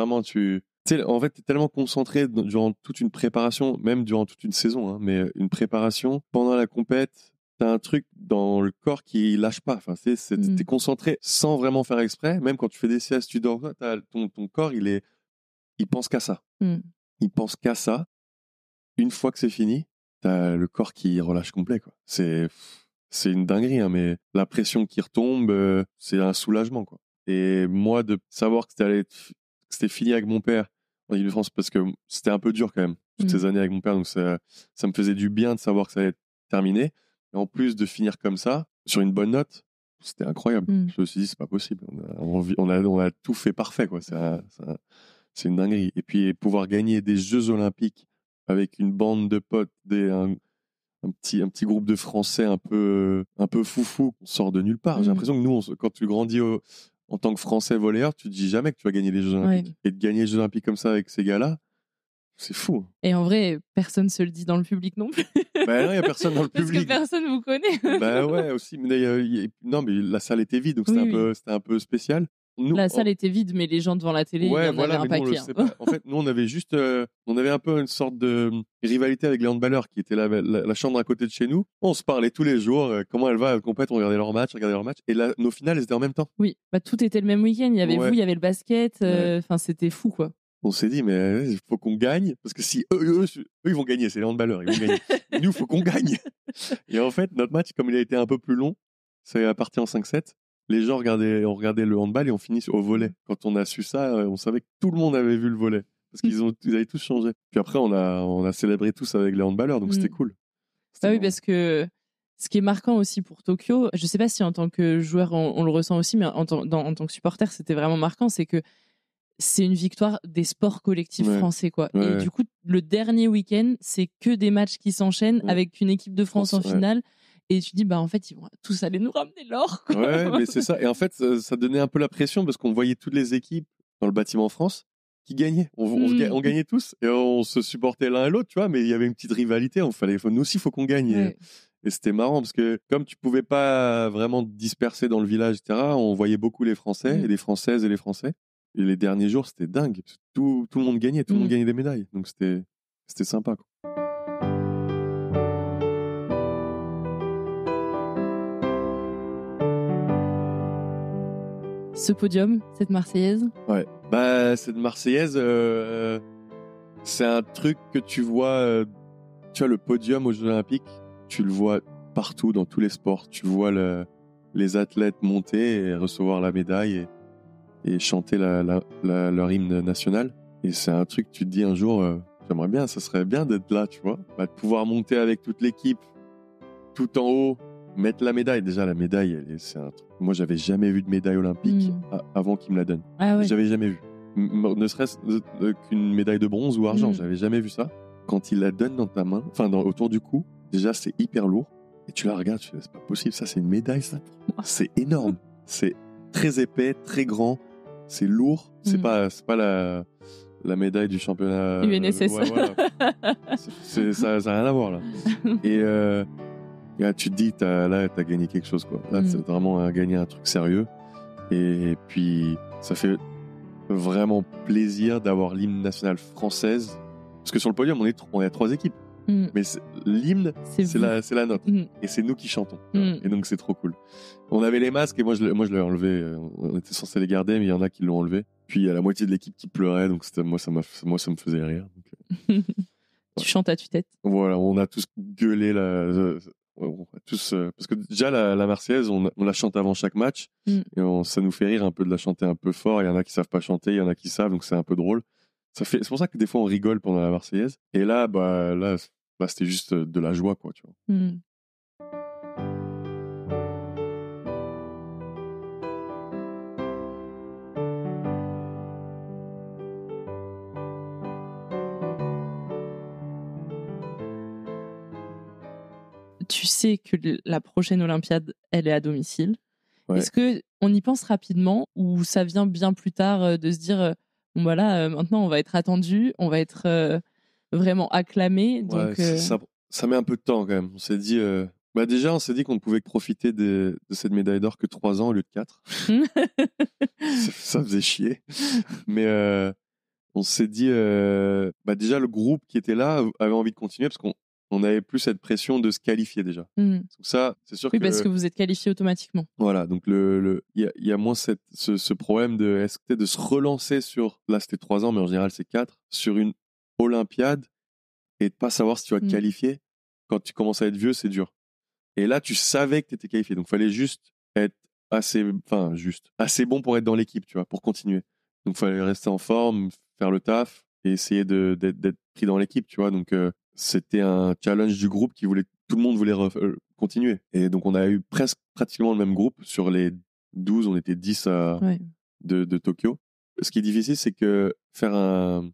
sais, en fait, t'es tellement concentré durant toute une préparation, même durant toute une saison, hein, mais une préparation, pendant la compète, t'as un truc dans le corps qui lâche pas. Enfin, t'es concentré sans vraiment faire exprès. Même quand tu fais des siestes, tu dors, ton corps, il pense qu'à ça. Il pense qu'à ça. Une fois que c'est fini, t'as le corps qui relâche complet, quoi. C'est une dinguerie, hein, mais la pression qui retombe, c'est un soulagement, quoi. Et moi, de savoir que c'était fini avec mon père en Ile-de-France, parce que c'était un peu dur quand même, toutes ces années avec mon père, donc ça me faisait du bien de savoir que ça allait être terminé. Et en plus de finir comme ça, sur une bonne note, c'était incroyable. Je me suis dit, c'est pas possible. On a tout fait parfait, quoi. C'est une dinguerie. Et puis, pouvoir gagner des Jeux Olympiques avec une bande de potes, un petit groupe de Français un peu foufou, on sort de nulle part. J'ai l'impression que nous, quand tu grandis en tant que Français volleyeur, tu te dis jamais que tu vas gagner les Jeux Olympiques. Et de gagner les Jeux Olympiques comme ça avec ces gars-là, C'est fou. Et en vrai, personne se le dit dans le public non plus. Bah non, il y a personne dans le Parce public. que personne vous connaît. Bah ouais, aussi. Mais non, mais la salle était vide, donc Oui, c'était un peu spécial. Nous, La salle était vide, mais les gens devant la télé, il y en voilà, avait un mais nous, on le paquet. sait pas. En fait, nous, on avait juste, on avait un peu une sorte de rivalité avec les handballeurs qui étaient la chambre à côté de chez nous. On se parlait tous les jours. Comment elle va, elle compète, on regardait leur match. Et là, nos finales, elles étaient en même temps. Oui, bah, tout était le même week-end. Il y avait Ouais. vous, il y avait le basket. Ouais. Enfin, c'était fou, quoi. On s'est dit, mais il faut qu'on gagne, parce que si eux, ils vont gagner, c'est les handballeurs, ils vont gagner. Nous, il faut qu'on gagne. Et en fait, notre match, comme il a été un peu plus long, c'est parti en 5-7. Les gens on regardait le handball et on finit au volley. Quand on a su ça, on savait que tout le monde avait vu le volley. Parce ils avaient tous changé. Puis après, on a célébré tous avec les handballeurs, donc c'était cool. Ah oui, parce que ce qui est marquant aussi pour Tokyo, je sais pas si en tant que joueur on le ressent aussi, mais en tant que supporter, c'était vraiment marquant, c'est que c'est une victoire des sports collectifs français, quoi. Ouais. Et du coup, le dernier week-end, c'est que des matchs qui s'enchaînent avec une équipe de France en finale. Et tu dis, bah en fait, ils vont tous aller nous ramener l'or, quoi. Ouais, mais c'est ça. Et en fait, ça donnait un peu la pression parce qu'on voyait toutes les équipes dans le bâtiment France qui gagnaient. On gagnait tous et on se supportait l'un et l'autre, tu vois. Mais il y avait une petite rivalité. Nous aussi, il faut qu'on gagne. Ouais. Et c'était marrant parce que comme tu pouvais pas vraiment te disperser dans le village, etc., on voyait beaucoup les Français et les Françaises et les Français. Et les derniers jours, c'était dingue. Tout le monde gagnait, tout le monde gagnait des médailles. Donc c'était sympa, quoi. Ce podium, cette Marseillaise. Ouais. Bah cette Marseillaise, c'est un truc que tu vois. Tu vois le podium aux Jeux Olympiques, tu le vois partout dans tous les sports. Tu vois les athlètes monter et recevoir la médaille et chanter leur hymne national. Et c'est un truc, tu te dis un jour, j'aimerais bien, ça serait bien d'être là, tu vois. Bah, de pouvoir monter avec toute l'équipe, tout en haut, mettre la médaille. Déjà, la médaille, c'est un truc. Moi, j'avais jamais vu de médaille olympique avant qu'ils me la donnent. Ah ouais. J'avais jamais vu. Ne serait-ce qu'une médaille de bronze ou argent, j'avais jamais vu ça. Quand ils la donnent dans ta main, enfin autour du cou, déjà, c'est hyper lourd. Et tu la regardes, tu dis, c'est pas possible, ça, c'est une médaille, ça. C'est énorme. C'est très épais, très grand. C'est lourd. C'est pas la médaille du championnat UNSS. Ouais, voilà. Ça n'a rien à voir là. Et là, tu te dis t'as gagné quelque chose, quoi. Là, c'est vraiment gagné un truc sérieux. Et puis ça fait vraiment plaisir d'avoir l'hymne national française, parce que sur le podium on est 3 équipes. Mais l'hymne, c'est la note. Et c'est nous qui chantons. Et donc, c'est trop cool. On avait les masques et moi, je l'ai enlevé. On était censé les garder, mais il y en a qui l'ont enlevé. Puis, il y a la moitié de l'équipe qui pleurait. Donc, moi, ça me faisait rire. Donc, Tu chantes à tue-tête. Voilà, on a tous gueulé. Parce que déjà, la Marseillaise, on la chante avant chaque match. Et ça nous fait rire un peu de la chanter un peu fort. Il y en a qui savent pas chanter, il y en a qui savent. Donc, c'est un peu drôle. C'est pour ça que des fois, on rigole pendant la Marseillaise. Et là, c'était juste de la joie, quoi, tu vois. Tu sais que la prochaine Olympiade, elle est à domicile. Ouais. Est-ce qu'on y pense rapidement ou ça vient bien plus tard de se dire, bon voilà, maintenant on va être attendu, on va être vraiment acclamé. Donc, ça met un peu de temps quand même. On s'est dit, déjà, on s'est dit qu'on ne pouvait profiter de cette médaille d'or que 3 ans au lieu de 4. Ça faisait chier. Mais on s'est dit, déjà, le groupe qui était là avait envie de continuer parce qu'on n'avait plus cette pression de se qualifier déjà. Donc ça, c'est sûr oui, parce que vous êtes qualifié automatiquement. Voilà, donc il y a moins ce problème de se relancer sur, là c'était 3 ans, mais en général c'est 4, sur une Olympiade et de pas savoir si tu vas te qualifier. Quand tu commences à être vieux, c'est dur. Et là, tu savais que tu étais qualifié, donc il fallait juste être assez bon pour être dans l'équipe, tu vois, pour continuer. Donc il fallait rester en forme, faire le taf et essayer d'être pris dans l'équipe, tu vois. Donc c'était un challenge du groupe tout le monde voulait continuer. Et donc on a eu pratiquement le même groupe. Sur les 12, on était 10 de Tokyo. Ce qui est difficile, c'est que faire un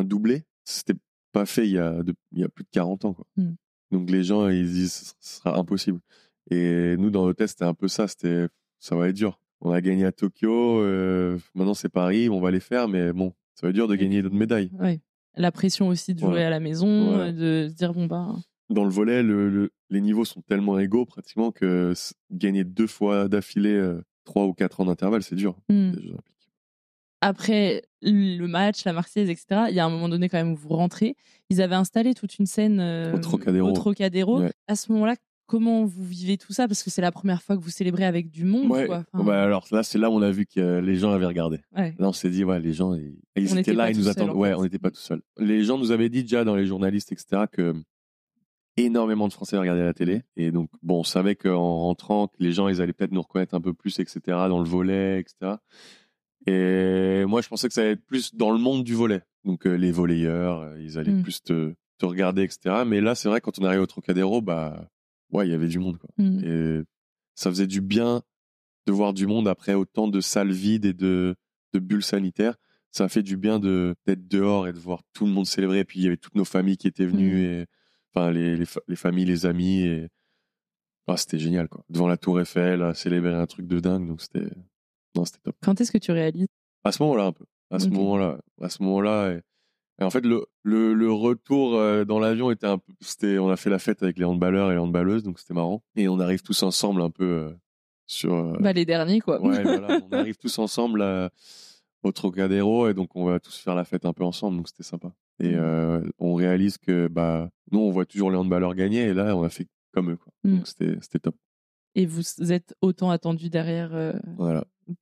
doublé, c'était pas fait il y a plus de 40 ans, quoi. Donc les gens, ils disent ce sera impossible. Et nous, dans le test, c'était un peu ça. Ça va être dur. On a gagné à Tokyo. Maintenant, c'est Paris. On va les faire. Mais bon, ça va être dur de gagner d'autres médailles. Ouais. La pression aussi de jouer à la maison, de se dire bon bah. Dans le volley, les niveaux sont tellement égaux pratiquement que gagner 2 fois d'affilée 3 ou 4 ans d'intervalle, c'est dur. Les Jeux Olympiques. Après le match, la Marseillaise, etc., il y a un moment donné quand même où vous rentrez. Ils avaient installé toute une scène au Trocadéro. Ouais. À ce moment-là, comment vous vivez tout ça? Parce que c'est la première fois que vous célébrez avec du monde. Ouais. Quoi. Bah alors là, c'est là où on a vu que les gens avaient regardé. Ouais. Là, on s'est dit, les gens, ils étaient là, ils nous attendaient. Ouais, on n'était pas tout seuls. Les gens nous avaient dit déjà dans les journalistes, etc., que énormément de Français regardaient la télé. Et donc, bon, on savait qu'en rentrant, que les gens, ils allaient peut-être nous reconnaître un peu plus, etc., dans le volley, etc. Et moi, je pensais que ça allait être plus dans le monde du volley. Donc, les volleyeurs, ils allaient plus te regarder, etc. Mais là, c'est vrai, quand on arrive au Trocadéro, il y avait du monde, quoi. Et ça faisait du bien de voir du monde après autant de salles vides et de bulles sanitaires. Ça a fait du bien d'être dehors et de voir tout le monde célébrer. Et puis, il y avait toutes nos familles qui étaient venues, et enfin, les familles, les amis. Et c'était génial, quoi. Devant la Tour Eiffel, à célébrer un truc de dingue. Donc, c'était top. Quand est-ce que tu réalises? À ce moment-là, un peu. À ce moment-là. Et en fait, le retour dans l'avion était un peu. On a fait la fête avec les handballeurs et les handballeuses, donc c'était marrant. Et on arrive tous ensemble un peu sur. Les derniers, quoi. Ouais, voilà. On arrive tous ensemble au Trocadéro, et donc on va tous faire la fête un peu ensemble, donc c'était sympa. Et on réalise que nous, on voit toujours les handballeurs gagner, et là, on a fait comme eux, quoi. Donc c'était top. Et vous êtes autant attendus derrière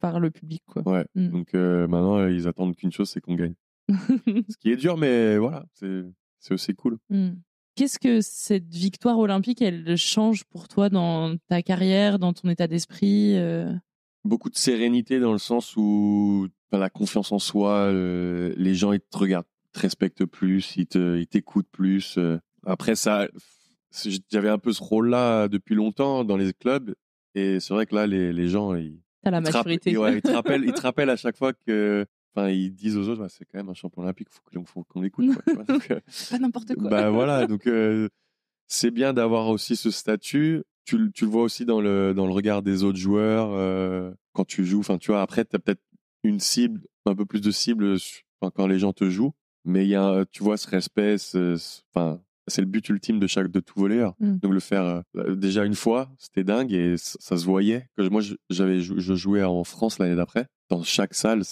par le public, quoi. Ouais. Donc maintenant, ils attendent qu'une chose, c'est qu'on gagne. Ce qui est dur, mais voilà, c'est aussi cool. Qu'est-ce que cette victoire olympique, elle change pour toi dans ta carrière, dans ton état d'esprit? Beaucoup de sérénité, dans le sens où la confiance en soi, les gens, ils te regardent, te respectent plus, ils t'écoutent plus. Après ça, j'avais un peu ce rôle-là depuis longtemps dans les clubs, et c'est vrai que là, les gens, t'as la maturité. Ils te rappellent à chaque fois que. Enfin, ils disent aux autres, c'est quand même un champion olympique, faut qu'on l'écoute. Pas n'importe quoi. Voilà, donc c'est bien d'avoir aussi ce statut. Tu le vois aussi dans le regard des autres joueurs quand tu joues. Enfin, tu vois, après, tu as peut-être une cible, un peu plus de cible quand les gens te jouent. Mais tu vois, ce respect, c'est le but ultime de tout volleyeur. Donc le faire déjà une fois, c'était dingue, et ça se voyait. Moi, je jouais en France l'année d'après. Dans chaque salle,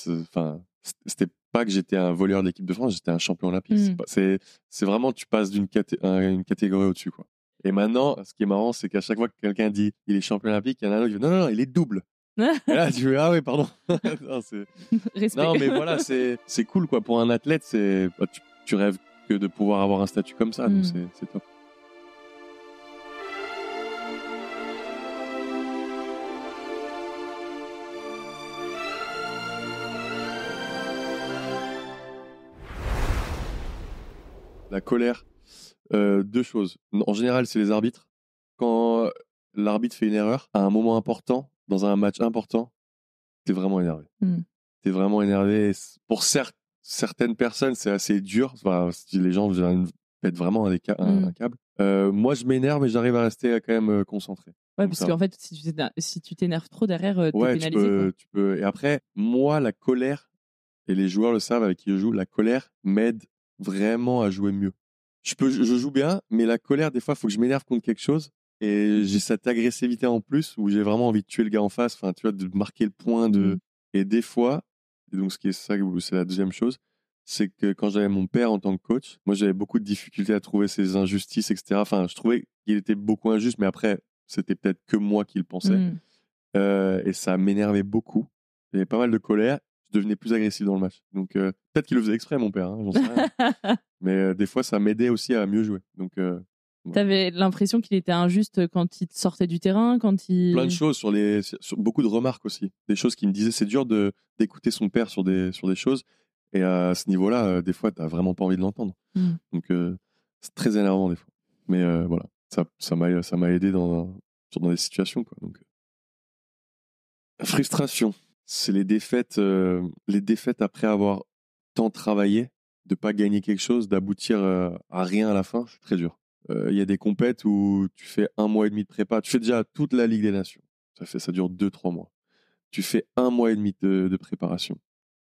c'était pas que j'étais un volleyeur de l'équipe de France, j'étais un champion olympique. C'est vraiment, tu passes d'une une catégorie au-dessus, quoi. Et maintenant, ce qui est marrant, c'est qu'à chaque fois que quelqu'un dit il est champion olympique, il y en a un autre qui dit non, il est double. Et là, tu fais, ah oui, pardon. Non, mais voilà, c'est cool, quoi. Pour un athlète, tu rêves que de pouvoir avoir un statut comme ça, donc c'est top. La colère, 2 choses. En général, c'est les arbitres. Quand l'arbitre fait une erreur à un moment important, dans un match important, t'es vraiment énervé. T'es vraiment énervé. Pour certaines personnes, c'est assez dur. Les gens pètent vraiment un câble. Moi, je m'énerve, mais j'arrive à rester quand même concentré. Ouais, parce qu'en fait, si tu t'énerves trop derrière, t'es pénalisé. Tu peux. Et après, moi, la colère, et les joueurs le savent avec qui je joue, la colère m'aide vraiment à jouer mieux. Je joue bien, mais la colère, des fois, il faut que je m'énerve contre quelque chose, et j'ai cette agressivité en plus où j'ai vraiment envie de tuer le gars en face, enfin, tu vois, de marquer le point. Et des fois, et donc c'est la deuxième chose, c'est que quand j'avais mon père en tant que coach, moi, j'avais beaucoup de difficultés à trouver ces injustices, etc. Enfin, je trouvais qu'il était beaucoup injuste, mais après, c'était peut-être que moi qui le pensais. Et ça m'énervait beaucoup. J'avais pas mal de colère. Je devenais plus agressif dans le match. Donc, peut-être qu'il le faisait exprès, mon père, hein, j'en sais rien. Mais des fois, ça m'aidait aussi à mieux jouer. Donc, t'avais l'impression qu'il était injuste quand il te sortait du terrain, Plein de choses, sur beaucoup de remarques aussi. Des choses qui me disaient, c'est dur d'écouter son père sur des choses. Et à ce niveau-là, des fois, t'as vraiment pas envie de l'entendre. Donc, c'est très énervant des fois. Mais voilà, ça m'a aidé dans des situations, quoi. Donc, frustration. C'est les défaites après avoir tant travaillé, de pas gagner quelque chose, d'aboutir à rien à la fin, c'est très dur. Il y a des compètes où tu fais 1 mois et demi de prépa, tu fais déjà toute la Ligue des Nations, ça dure 2-3 mois. Tu fais 1 mois et demi de préparation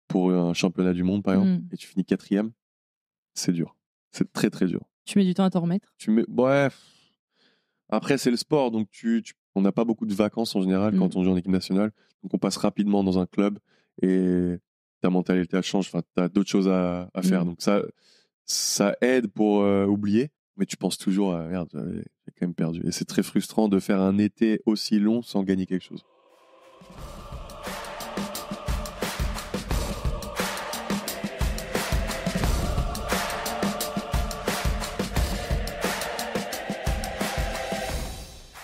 pour un championnat du monde, par exemple, et tu finis 4e. c'est dur. C'est très très dur. Tu mets du temps à t'en remettre? Bref. Après, c'est le sport, donc on n'a pas beaucoup de vacances en général quand on joue en équipe nationale. Donc on passe rapidement dans un club et ta mentalité elle change. Enfin, tu as d'autres choses à faire. Donc ça aide pour oublier, mais tu penses toujours à merde, j'ai quand même perdu. Et c'est très frustrant de faire un été aussi long sans gagner quelque chose.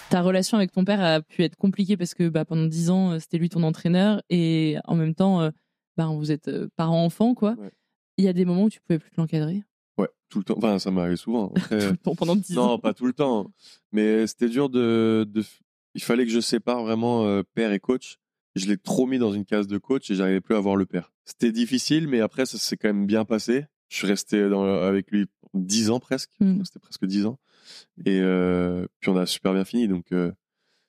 Ta relation avec ton père a pu être compliquée parce que pendant 10 ans, c'était lui ton entraîneur et en même temps, vous êtes parents-enfants, quoi. Ouais. Il y a des moments où tu pouvais plus te l'encadrer? Ouais, tout le temps. Enfin, ça m'arrive souvent. Après, tout le temps, pendant 10 ans? Non, pas tout le temps. Mais c'était dur il fallait que je sépare vraiment père et coach. Je l'ai trop mis dans une case de coach et j'arrivais plus à voir le père. C'était difficile, mais après, ça s'est quand même bien passé. Je suis resté avec lui 10 ans presque. C'était presque 10 ans. Et puis on a super bien fini. Donc,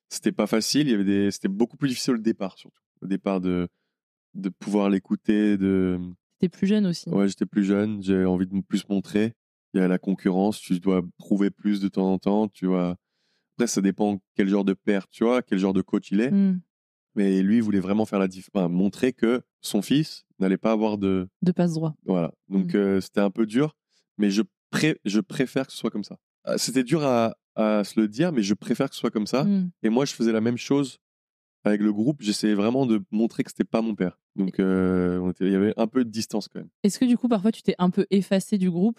c'était pas facile. C'était beaucoup plus difficile au départ, surtout. Au départ de pouvoir l'écouter. T'étais plus jeune aussi. Ouais, j'étais plus jeune. J'ai envie de plus montrer. Il y a la concurrence. Tu dois prouver plus de temps en temps. Tu vois. Après, ça dépend quel genre de père tu vois, quel genre de coach il est. Mais lui, il voulait vraiment faire montrer que son fils n'allait pas avoir de passe-droit. Voilà. Donc, c'était un peu dur. Mais je préfère que ce soit comme ça. C'était dur à se le dire, mais je préfère que ce soit comme ça. Et moi, je faisais la même chose avec le groupe. J'essayais vraiment de montrer que c'était pas mon père. Donc, il y avait un peu de distance quand même. Est-ce que du coup, parfois, tu t'es un peu effacé du groupe?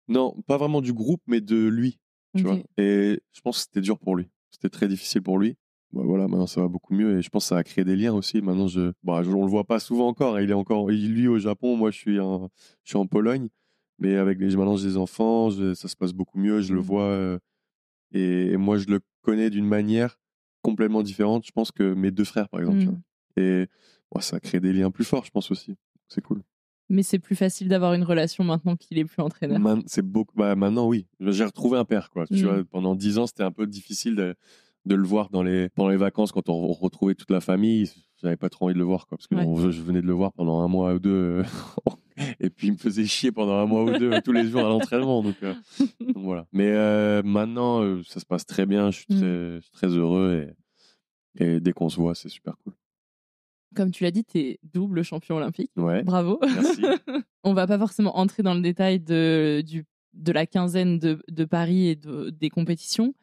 Non, pas vraiment du groupe, mais de lui. Tu vois. Et je pense que c'était dur pour lui. C'était très difficile pour lui. Voilà, maintenant ça va beaucoup mieux et je pense que ça a créé des liens aussi. Maintenant, on le voit pas souvent encore. Il est encore, lui au Japon, moi je suis en Pologne. Mais maintenant j'ai des enfants, ça se passe beaucoup mieux. Je le vois et moi je le connais d'une manière complètement différente. Je pense que mes deux frères, par exemple. Tu vois. Et ça a créé des liens plus forts, je pense aussi. C'est cool. Mais c'est plus facile d'avoir une relation maintenant qu'il est plus entraîneur. C'est beaucoup. Maintenant, oui. J'ai retrouvé un père, quoi. Tu vois, pendant 10 ans, c'était un peu difficile de le voir pendant les vacances quand on retrouvait toute la famille. J'avais pas trop envie de le voir, quoi, parce que je venais de le voir pendant un mois ou deux. Et puis il me faisait chier pendant un mois ou deux tous les jours à l'entraînement. Donc voilà. Mais maintenant, ça se passe très bien. Je suis très heureux et dès qu'on se voit, c'est super cool. Comme tu l'as dit, tu es double champion olympique. Ouais. Bravo. Merci. On va pas forcément entrer dans le détail de la quinzaine de Paris et des compétitions.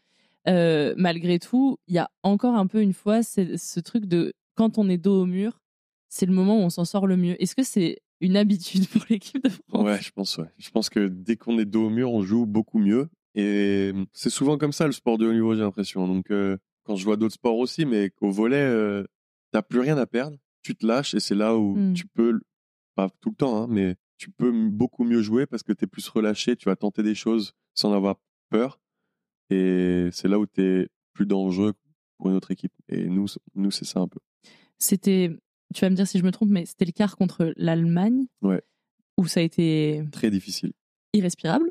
Malgré tout, il y a encore un peu une fois ce truc de quand on est dos au mur, c'est le moment où on s'en sort le mieux. Est-ce que c'est une habitude pour l'équipe de France? Ouais, je pense. Ouais. Je pense que dès qu'on est dos au mur, on joue beaucoup mieux. Et c'est souvent comme ça le sport de haut niveau, j'ai l'impression. Donc quand je vois d'autres sports aussi, mais au volley, t'as plus rien à perdre. Tu te lâches et c'est là où tu peux, pas tout le temps, hein, mais tu peux beaucoup mieux jouer parce que t'es plus relâché. Tu vas tenter des choses sans avoir peur. Et c'est là où tu es plus dangereux pour une autre équipe. Et nous c'est ça un peu. Tu vas me dire si je me trompe, mais c'était le quart contre l'Allemagne. Ouais. Où ça a été très difficile. Irrespirable.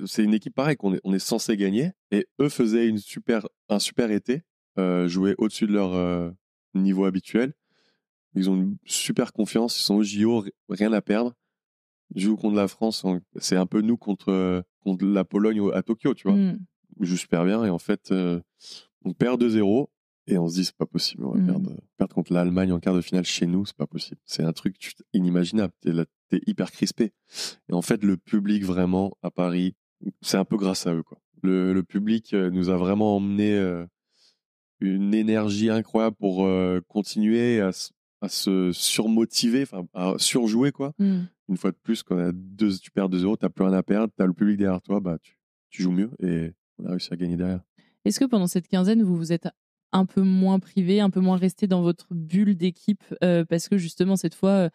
C'est une équipe pareille qu'on est censé gagner. Et eux faisaient un super été, jouaient au-dessus de leur niveau habituel. Ils ont une super confiance, ils sont au JO, rien à perdre. Ils jouent contre la France, c'est un peu nous contre la Pologne à Tokyo, tu vois. Ils jouent super bien et en fait, on perd 2-0 et on se dit c'est pas possible, on va perdre contre l'Allemagne en quart de finale chez nous, c'est pas possible. C'est un truc inimaginable, t'es hyper crispé. Et en fait, le public vraiment à Paris, c'est un peu grâce à eux, quoi. Le public nous a vraiment emmené une énergie incroyable pour continuer à se surmotiver, à surjouer, quoi. Une fois de plus, quand tu perds 2-0, t'as plus rien à perdre, t'as le public derrière toi, tu joues mieux et on a réussi à gagner derrière. Est-ce que pendant cette quinzaine, vous vous êtes un peu moins privé, un peu moins resté dans votre bulle d'équipe parce que justement, cette fois,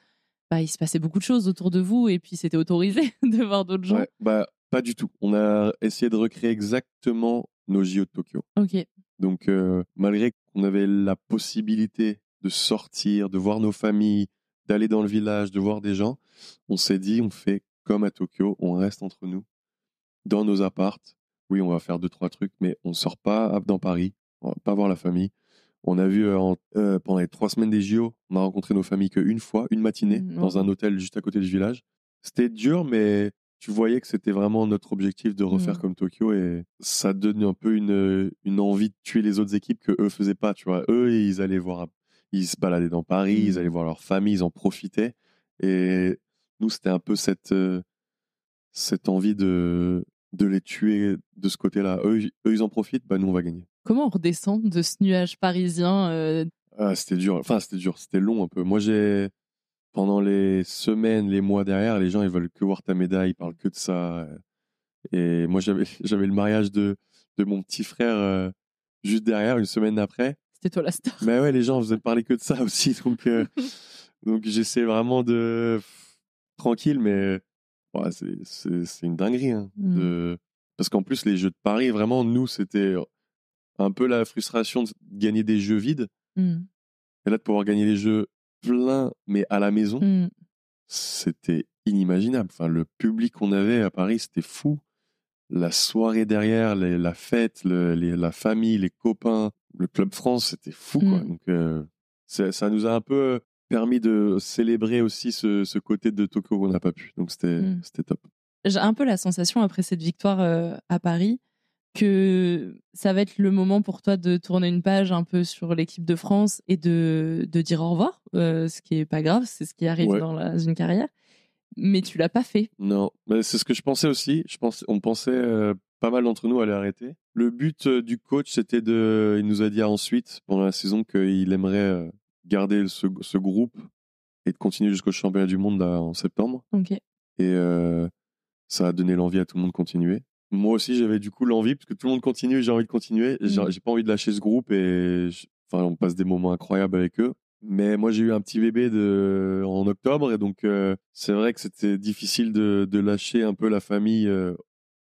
il se passait beaucoup de choses autour de vous et puis c'était autorisé de voir d'autres gens? Ouais, pas du tout. On a essayé de recréer exactement nos JO de Tokyo. Ok. Donc, malgré qu'on avait la possibilité de sortir, de voir nos familles, d'aller dans le village, de voir des gens, on s'est dit, on fait comme à Tokyo, on reste entre nous, dans nos appartes. Oui, on va faire 2-3 trucs, mais on sort pas dans Paris, on va pas voir la famille. On a vu pendant les 3 semaines des JO, on a rencontré nos familles qu'une fois, une matinée, dans un hôtel juste à côté du village. C'était dur, mais tu voyais que c'était vraiment notre objectif de refaire comme Tokyo et ça donne un peu une envie de tuer les autres équipes que eux faisaient pas, tu vois. Eux, ils se baladaient dans Paris, ils allaient voir leur famille, ils en profitaient. Et nous, c'était un peu cette envie de les tuer de ce côté-là. Eux, ils en profitent, bah nous, on va gagner. Comment on redescend de ce nuage parisien C'était dur. Enfin, c'était dur. C'était long un peu. Moi, pendant les semaines, les mois derrière, les gens, ils veulent que voir ta médaille, ils parlent que de ça. Et moi, j'avais le mariage de mon petit frère juste derrière, une semaine après. C'était toi la star. Mais ouais, les gens faisaient parler que de ça aussi. Donc j'essaie vraiment de... Tranquille, mais ouais, c'est une dinguerie. Hein, parce qu'en plus, les Jeux de Paris, vraiment, nous, c'était un peu la frustration de gagner des jeux vides. Et là, de pouvoir gagner les jeux pleins, mais à la maison, c'était inimaginable. Enfin, le public qu'on avait à Paris, c'était fou. La soirée derrière, la fête, la famille, les copains, le Club France, c'était fou, quoi. Donc, ça nous a un peu permis de célébrer aussi ce côté de Tokyo qu'on n'a pas pu. Donc, c'était top. J'ai un peu la sensation, après cette victoire à Paris, que ça va être le moment pour toi de tourner une page un peu sur l'équipe de France et de dire au revoir, ce qui est pas grave, c'est ce qui arrive dans une carrière. Mais tu l'as pas fait. Non, mais c'est ce que je pensais aussi. On pensait pas mal d'entre nous allaient arrêter. Le but du coach, c'était il nous a dit ensuite, pendant la saison, qu'il aimerait garder ce groupe et de continuer jusqu'au championnat du monde là, en septembre. Ok. Et ça a donné l'envie à tout le monde de continuer. Moi aussi, j'avais du coup l'envie, parce que tout le monde continue, j'ai envie de continuer. J'ai pas envie de lâcher ce groupe et on passe des moments incroyables avec eux. Mais moi, j'ai eu un petit bébé en octobre et donc c'est vrai que c'était difficile de lâcher un peu la famille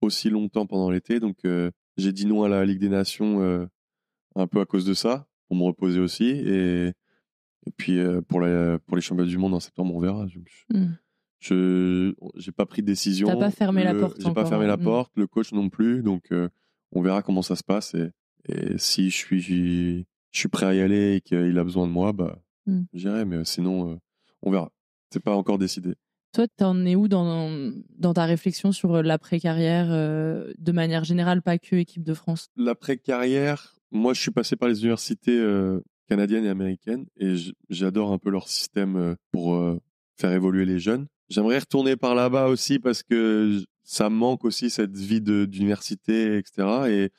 aussi longtemps pendant l'été. Donc j'ai dit non à la Ligue des Nations un peu à cause de ça, pour me reposer aussi. Et puis pour les championnats du monde en septembre, on verra. Je j'ai pas pris de décision. T'as pas fermé la porte. J'ai pas fermé la porte, le coach non plus. Donc on verra comment ça se passe et si je suis prêt à y aller et qu'il a besoin de moi, bah j'irai. Mais sinon, on verra. C'est pas encore décidé. Toi, t'en es où dans ta réflexion sur l'après-carrière de manière générale, pas que équipe de France? L'après-carrière, moi, je suis passé par les universités canadiennes et américaines et j'adore un peu leur système pour faire évoluer les jeunes. J'aimerais retourner par là-bas aussi parce que ça me manque aussi cette vie d'université, etc. Et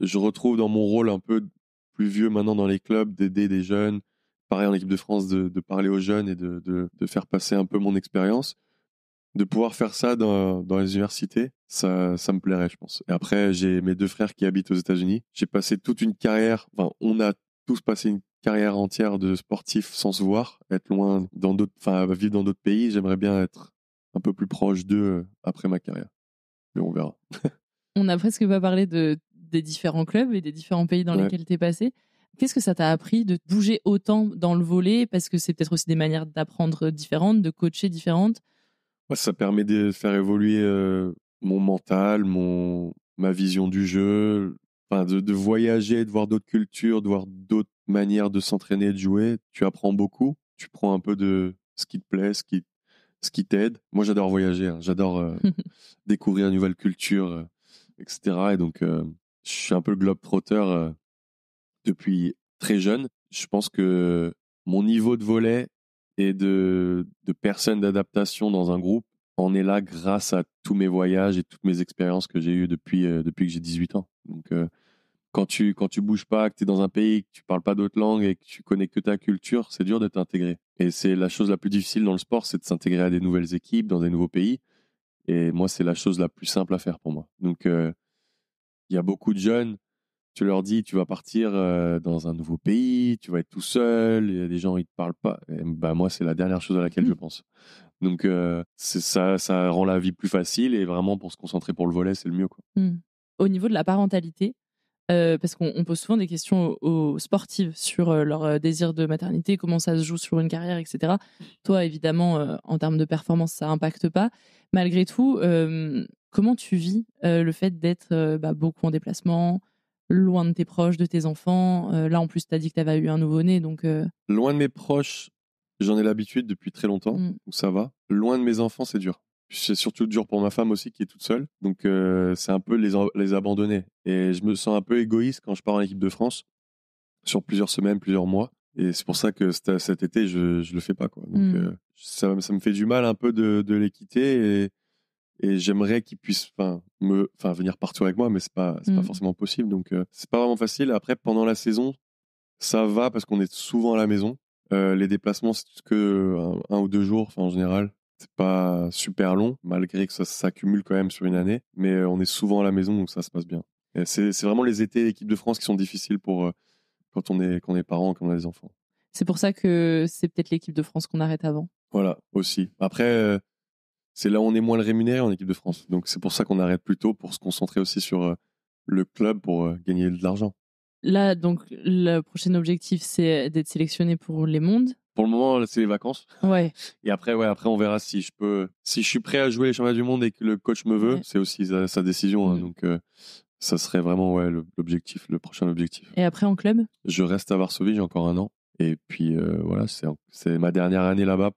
je retrouve dans mon rôle un peu plus vieux maintenant dans les clubs d'aider des jeunes. Pareil en équipe de France, de parler aux jeunes et de faire passer un peu mon expérience. De pouvoir faire ça dans les universités, ça me plairait, je pense. Et après, j'ai mes 2 frères qui habitent aux États-Unis. J'ai passé toute une carrière, on a tous passé une carrière entière de sportif sans se voir, être loin vivre dans d'autres pays. J'aimerais bien être un peu plus proche d'eux après ma carrière. Mais on verra. On n'a presque pas parlé des différents clubs et des différents pays dans lesquels tu es passé. Qu'est-ce que ça t'a appris de bouger autant dans le volley? Parce que c'est peut-être aussi des manières d'apprendre différentes, de coacher différentes. Ça permet de faire évoluer mon mental, ma vision du jeu, de voyager, de voir d'autres cultures, de voir d'autres manières de s'entraîner, de jouer. Tu apprends beaucoup, tu prends un peu de ce qui te plaît, ce qui t'aide. Moi, j'adore voyager, hein. J'adore découvrir une nouvelle culture, etc. Et donc, je suis un peu le globe-trotter depuis très jeune. Je pense que mon niveau de volley et de personnes d'adaptation dans un groupe en est là grâce à tous mes voyages et toutes mes expériences que j'ai eues depuis que j'ai 18 ans. Donc, quand tu bouges pas, que tu es dans un pays, que tu parles pas d'autres langues et que tu connais que ta culture, c'est dur d'être intégré. Et c'est la chose la plus difficile dans le sport, c'est de s'intégrer à des nouvelles équipes, dans des nouveaux pays. Et moi, c'est la chose la plus simple à faire pour moi. Donc, il y a beaucoup de jeunes, tu leur dis, tu vas partir dans un nouveau pays, tu vas être tout seul, il y a des gens, ils te parlent pas. Et, moi, c'est la dernière chose à laquelle je pense. Donc, ça rend la vie plus facile et vraiment, pour se concentrer pour le volley, c'est le mieux, quoi. Au niveau de la parentalité, parce qu'on pose souvent des questions aux sportives sur leur désir de maternité, comment ça se joue sur une carrière, etc. Toi, évidemment, en termes de performance, ça n'impacte pas. Malgré tout, comment tu vis le fait d'être beaucoup en déplacement, loin de tes proches, de tes enfants? Là, en plus, tu as dit que tu avais eu un nouveau-né. Donc, loin de mes proches, j'en ai l'habitude depuis très longtemps, donc ça va. Loin de mes enfants, c'est dur. C'est surtout dur pour ma femme aussi qui est toute seule. Donc c'est un peu les abandonner. Et je me sens un peu égoïste quand je pars en équipe de France sur plusieurs semaines, plusieurs mois. Et c'est pour ça que cet été, je le fais pas, quoi. Donc ça me fait du mal un peu de les quitter et j'aimerais qu'ils puissent venir partout avec moi, mais c'est pas forcément possible. Donc c'est pas vraiment facile. Après, pendant la saison, ça va parce qu'on est souvent à la maison. Les déplacements, c'est que un ou 2 jours, en général. C'est pas super long, malgré que ça s'accumule quand même sur une année. Mais on est souvent à la maison, donc ça se passe bien. Et c'est vraiment les étés d'équipe de France qui sont difficiles pour quand on est parents, quand on a des enfants. C'est pour ça que c'est peut-être l'équipe de France qu'on arrête avant. Voilà, aussi. Après, c'est là où on est moins le rémunéré en équipe de France. Donc c'est pour ça qu'on arrête plus tôt, pour se concentrer aussi sur le club, pour gagner de l'argent. Là, donc, le prochain objectif, c'est d'être sélectionné pour les mondes. Pour le moment, c'est les vacances. Ouais. Et après, on verra si je suis prêt à jouer les championnats du monde et que le coach me veut. Ouais. C'est aussi sa décision. Hein, donc, ça serait vraiment l'objectif, le prochain objectif. Et après, en club ? Je reste à Varsovie, j'ai encore 1 an. Et puis, voilà, c'est ma dernière année là-bas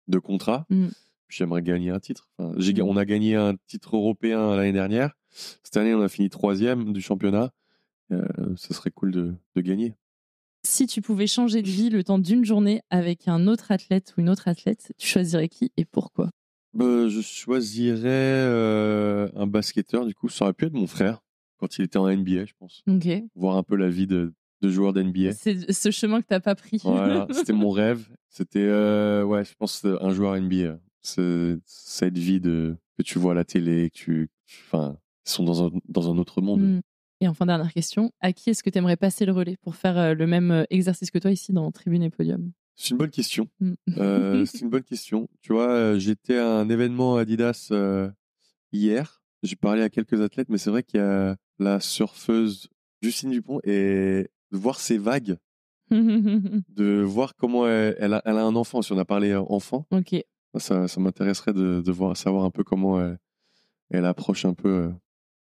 de contrat. J'aimerais gagner un titre. On a gagné un titre européen l'année dernière. Cette année, on a fini 3e du championnat. Ce serait cool de gagner. Si tu pouvais changer de vie le temps d'une journée avec un autre athlète ou une autre athlète, tu choisirais qui et pourquoi ? Je choisirais un basketteur, du coup. Ça aurait pu être mon frère, quand il était en NBA, je pense. Okay. Voir un peu la vie de joueur d'NBA. C'est ce chemin que tu n'as pas pris. Voilà, c'était mon rêve. C'était, je pense, un joueur NBA. C'est cette vie que tu vois à la télé, ils sont dans un autre monde. Et enfin, dernière question, à qui est-ce que tu aimerais passer le relais pour faire le même exercice que toi ici dans Tribune et Podium ? C'est une bonne question. C'est une bonne question. Tu vois, j'étais à un événement Adidas hier. J'ai parlé à quelques athlètes, mais c'est vrai qu'il y a la surfeuse Justine Dupont et de voir ses vagues, de voir comment elle a un enfant. Si on a parlé enfant, okay. ça m'intéresserait de savoir un peu comment elle approche un peu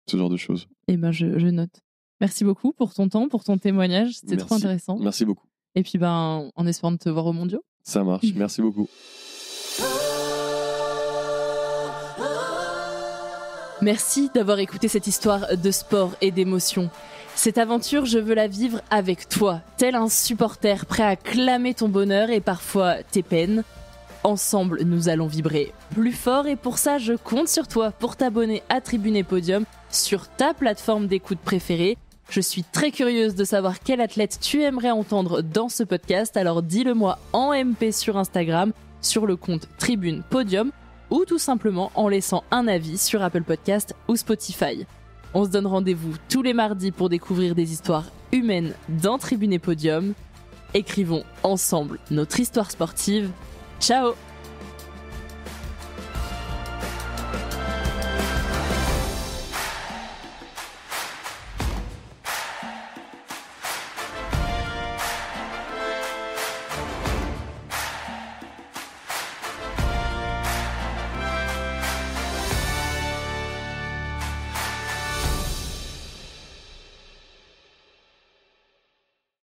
ce genre de choses. Eh ben, je note. Merci beaucoup pour ton temps, pour ton témoignage. C'était trop intéressant. Merci beaucoup. Et puis, en espérant te voir aux mondiaux. Ça marche. Merci beaucoup. Merci d'avoir écouté cette histoire de sport et d'émotion. Cette aventure, je veux la vivre avec toi, tel un supporter prêt à clamer ton bonheur et parfois tes peines. Ensemble, nous allons vibrer plus fort et pour ça, je compte sur toi pour t'abonner à Tribune et Podium sur ta plateforme d'écoute préférée. Je suis très curieuse de savoir quel athlète tu aimerais entendre dans ce podcast, alors dis-le-moi en MP sur Instagram, sur le compte Tribune Podium ou tout simplement en laissant un avis sur Apple Podcast ou Spotify. On se donne rendez-vous tous les mardis pour découvrir des histoires humaines dans Tribune et Podium. Écrivons ensemble notre histoire sportive. Ciao!